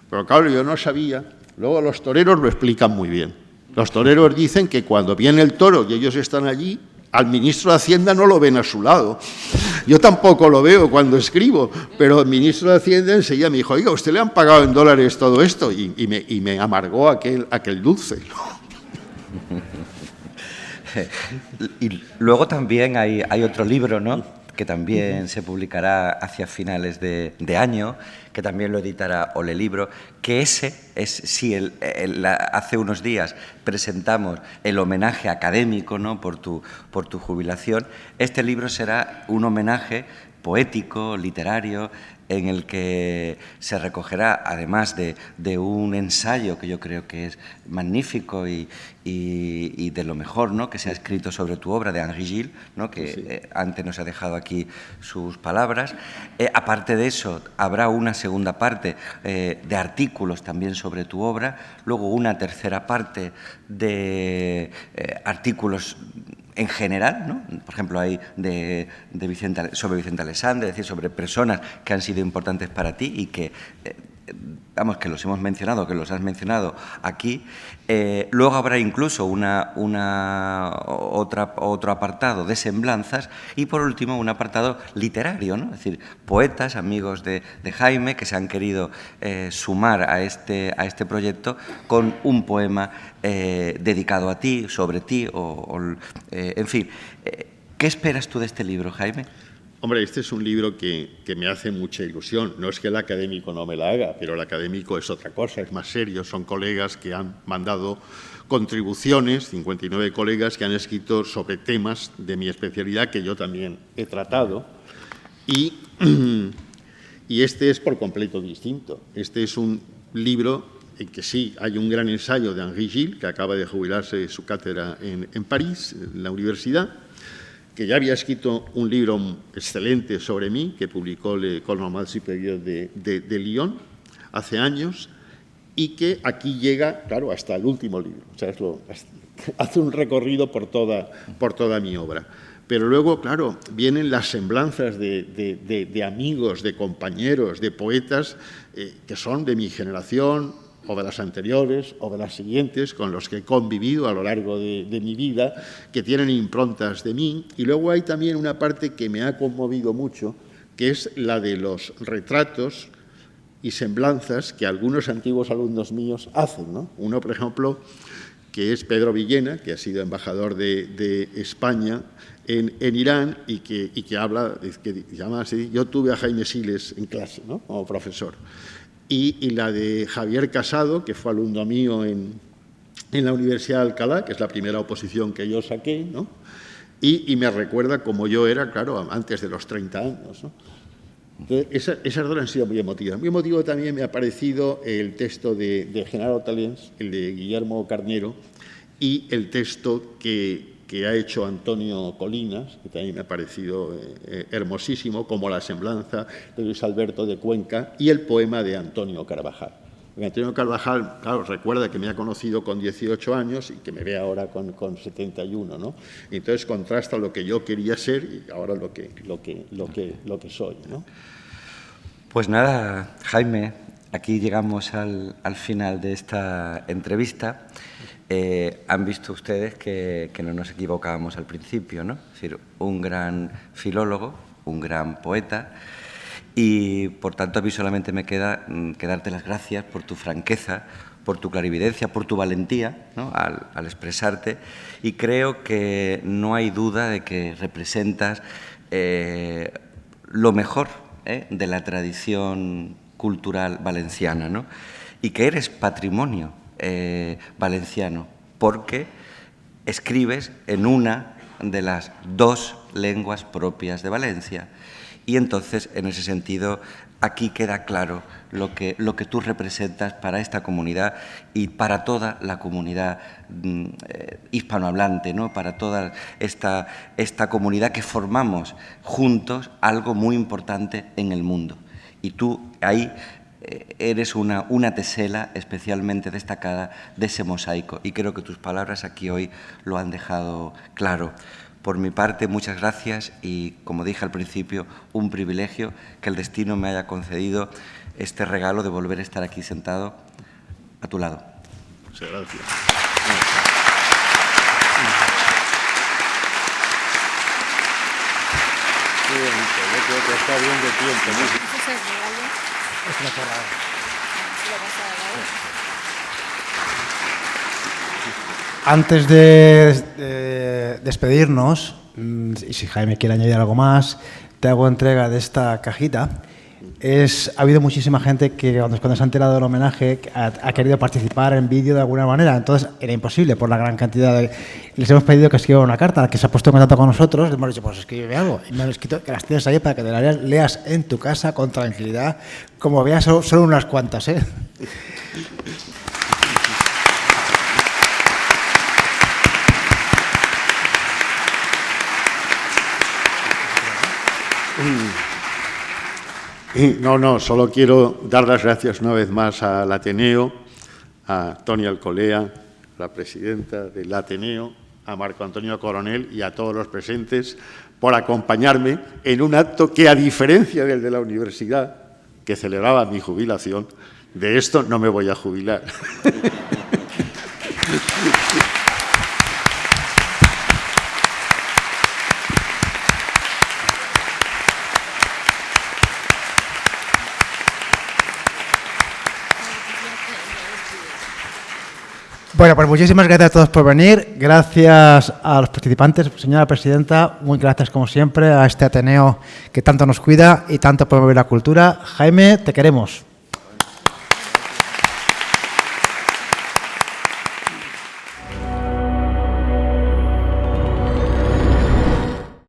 Pero claro, yo no sabía. Luego los toreros lo explican muy bien. Los toreros dicen que cuando viene el toro y ellos están allí, al ministro de Hacienda no lo ven a su lado. Yo tampoco lo veo cuando escribo, pero el ministro de Hacienda enseguida me dijo, oiga, ¿usted le han pagado en dólares todo esto? Y me amargó aquel dulce. Y luego también hay otro libro, ¿no?, que también se publicará hacia finales de año, que también lo editará Ole Libro, que ese es, sí, hace unos días presentamos el homenaje académico, ¿no?, por tu jubilación. Este libro será un homenaje poético, literario, en el que se recogerá, además de un ensayo que yo creo que es magnífico y de lo mejor, ¿no?, que se ha escrito sobre tu obra, de Henri Gilles, ¿no?, que sí, antes nos ha dejado aquí sus palabras. Aparte de eso, habrá una segunda parte de artículos también sobre tu obra, luego una tercera parte de artículos en general, ¿no? Por ejemplo, hay sobre Vicente Aleixandre, es decir, sobre personas que han sido importantes para ti y que, vamos, que los hemos mencionado, que los has mencionado aquí. Luego habrá incluso otro apartado de semblanzas y, por último, un apartado literario, ¿no? Es decir, poetas, amigos de Jaime, que se han querido sumar a este proyecto con un poema dedicado a ti, sobre ti, en fin. ¿Qué esperas tú de este libro, Jaime? Hombre, este es un libro que me hace mucha ilusión. No es que el académico no me la haga, pero el académico es otra cosa, es más serio. Son colegas que han mandado contribuciones, 59 colegas que han escrito sobre temas de mi especialidad que yo también he tratado. Y este es por completo distinto. Este es un libro en que sí hay un gran ensayo de Henri Gilles, que acaba de jubilarse de su cátedra en París, en la universidad, que ya había escrito un libro excelente sobre mí, que publicó Le École Normale Supérieure de Lyon hace años, y que aquí llega, claro, hasta el último libro. O sea, hace un recorrido por toda mi obra. Pero luego, claro, vienen las semblanzas de amigos, de compañeros, de poetas que son de mi generación, o de las anteriores, o de las siguientes, con los que he convivido a lo largo de mi vida, que tienen improntas de mí. Y luego hay también una parte que me ha conmovido mucho, que es la de los retratos y semblanzas que algunos antiguos alumnos míos hacen, ¿no? Uno, por ejemplo, que es Pedro Villena, que ha sido embajador de España en Irán y que habla, que llama así, yo tuve a Jaime Siles en clase, ¿no?, como profesor. Y la de Javier Casado, que fue alumno mío en la Universidad de Alcalá, que es la primera oposición que yo saqué, ¿no? Y me recuerda como yo era, claro, antes de los 30 años, ¿no? Entonces, esas dos han sido muy emotivas. Muy emotivo también me ha parecido el texto de Genaro Talens, el de Guillermo Carnero, y el texto que ha hecho Antonio Colinas, que también me ha parecido hermosísimo, como la semblanza de Luis Alberto de Cuenca y el poema de Antonio Carvajal. Porque Antonio Carvajal, claro, recuerda que me ha conocido con 18 años y que me ve ahora con 71, ¿no? Y entonces contrasta lo que yo quería ser y ahora lo que soy, ¿no? Pues nada, Jaime, aquí llegamos al final de esta entrevista. Han visto ustedes que no nos equivocábamos al principio, ¿no? Es decir, un gran filólogo, un gran poeta, y por tanto a mí solamente me queda que darte las gracias por tu franqueza, por tu clarividencia, por tu valentía, ¿no?, al expresarte, y creo que no hay duda de que representas lo mejor de la tradición cultural valenciana, ¿no?, y que eres patrimonio valenciano, porque escribes en una de las dos lenguas propias de Valencia. Y entonces, en ese sentido, aquí queda claro lo que tú representas para esta comunidad y para toda la comunidad hispanohablante, ¿no?, para toda esta comunidad que formamos juntos algo muy importante en el mundo. Y tú ahí eres una tesela especialmente destacada de ese mosaico, y creo que tus palabras aquí hoy lo han dejado claro. Por mi parte, muchas gracias y, como dije al principio, un privilegio que el destino me haya concedido este regalo de volver a estar aquí sentado a tu lado. Muchas gracias. Muy bonito, yo creo que está bien de tiempo, ¿no? Antes de despedirnos, y si Jaime quiere añadir algo más, te hago entrega de esta cajita. Ha habido muchísima gente que cuando se ha enterado del homenaje ha querido participar en vídeo de alguna manera, entonces era imposible por la gran cantidad de... Les hemos pedido que escriban una carta, que se ha puesto en contacto con nosotros, les hemos dicho, pues escríbeme algo, y me han escrito que las tienes ahí para que te las leas en tu casa con tranquilidad, como veas, solo unas cuantas, ¿eh? No, solo quiero dar las gracias una vez más al Ateneo, a Toni Alcolea, la presidenta del Ateneo, a Marco Antonio Coronel y a todos los presentes por acompañarme en un acto que, a diferencia del de la universidad, que celebraba mi jubilación, de esto no me voy a jubilar. Bueno, pues muchísimas gracias a todos por venir. Gracias a los participantes. Señora presidenta, muy gracias como siempre a este Ateneo que tanto nos cuida y tanto promueve la cultura. Jaime, te queremos.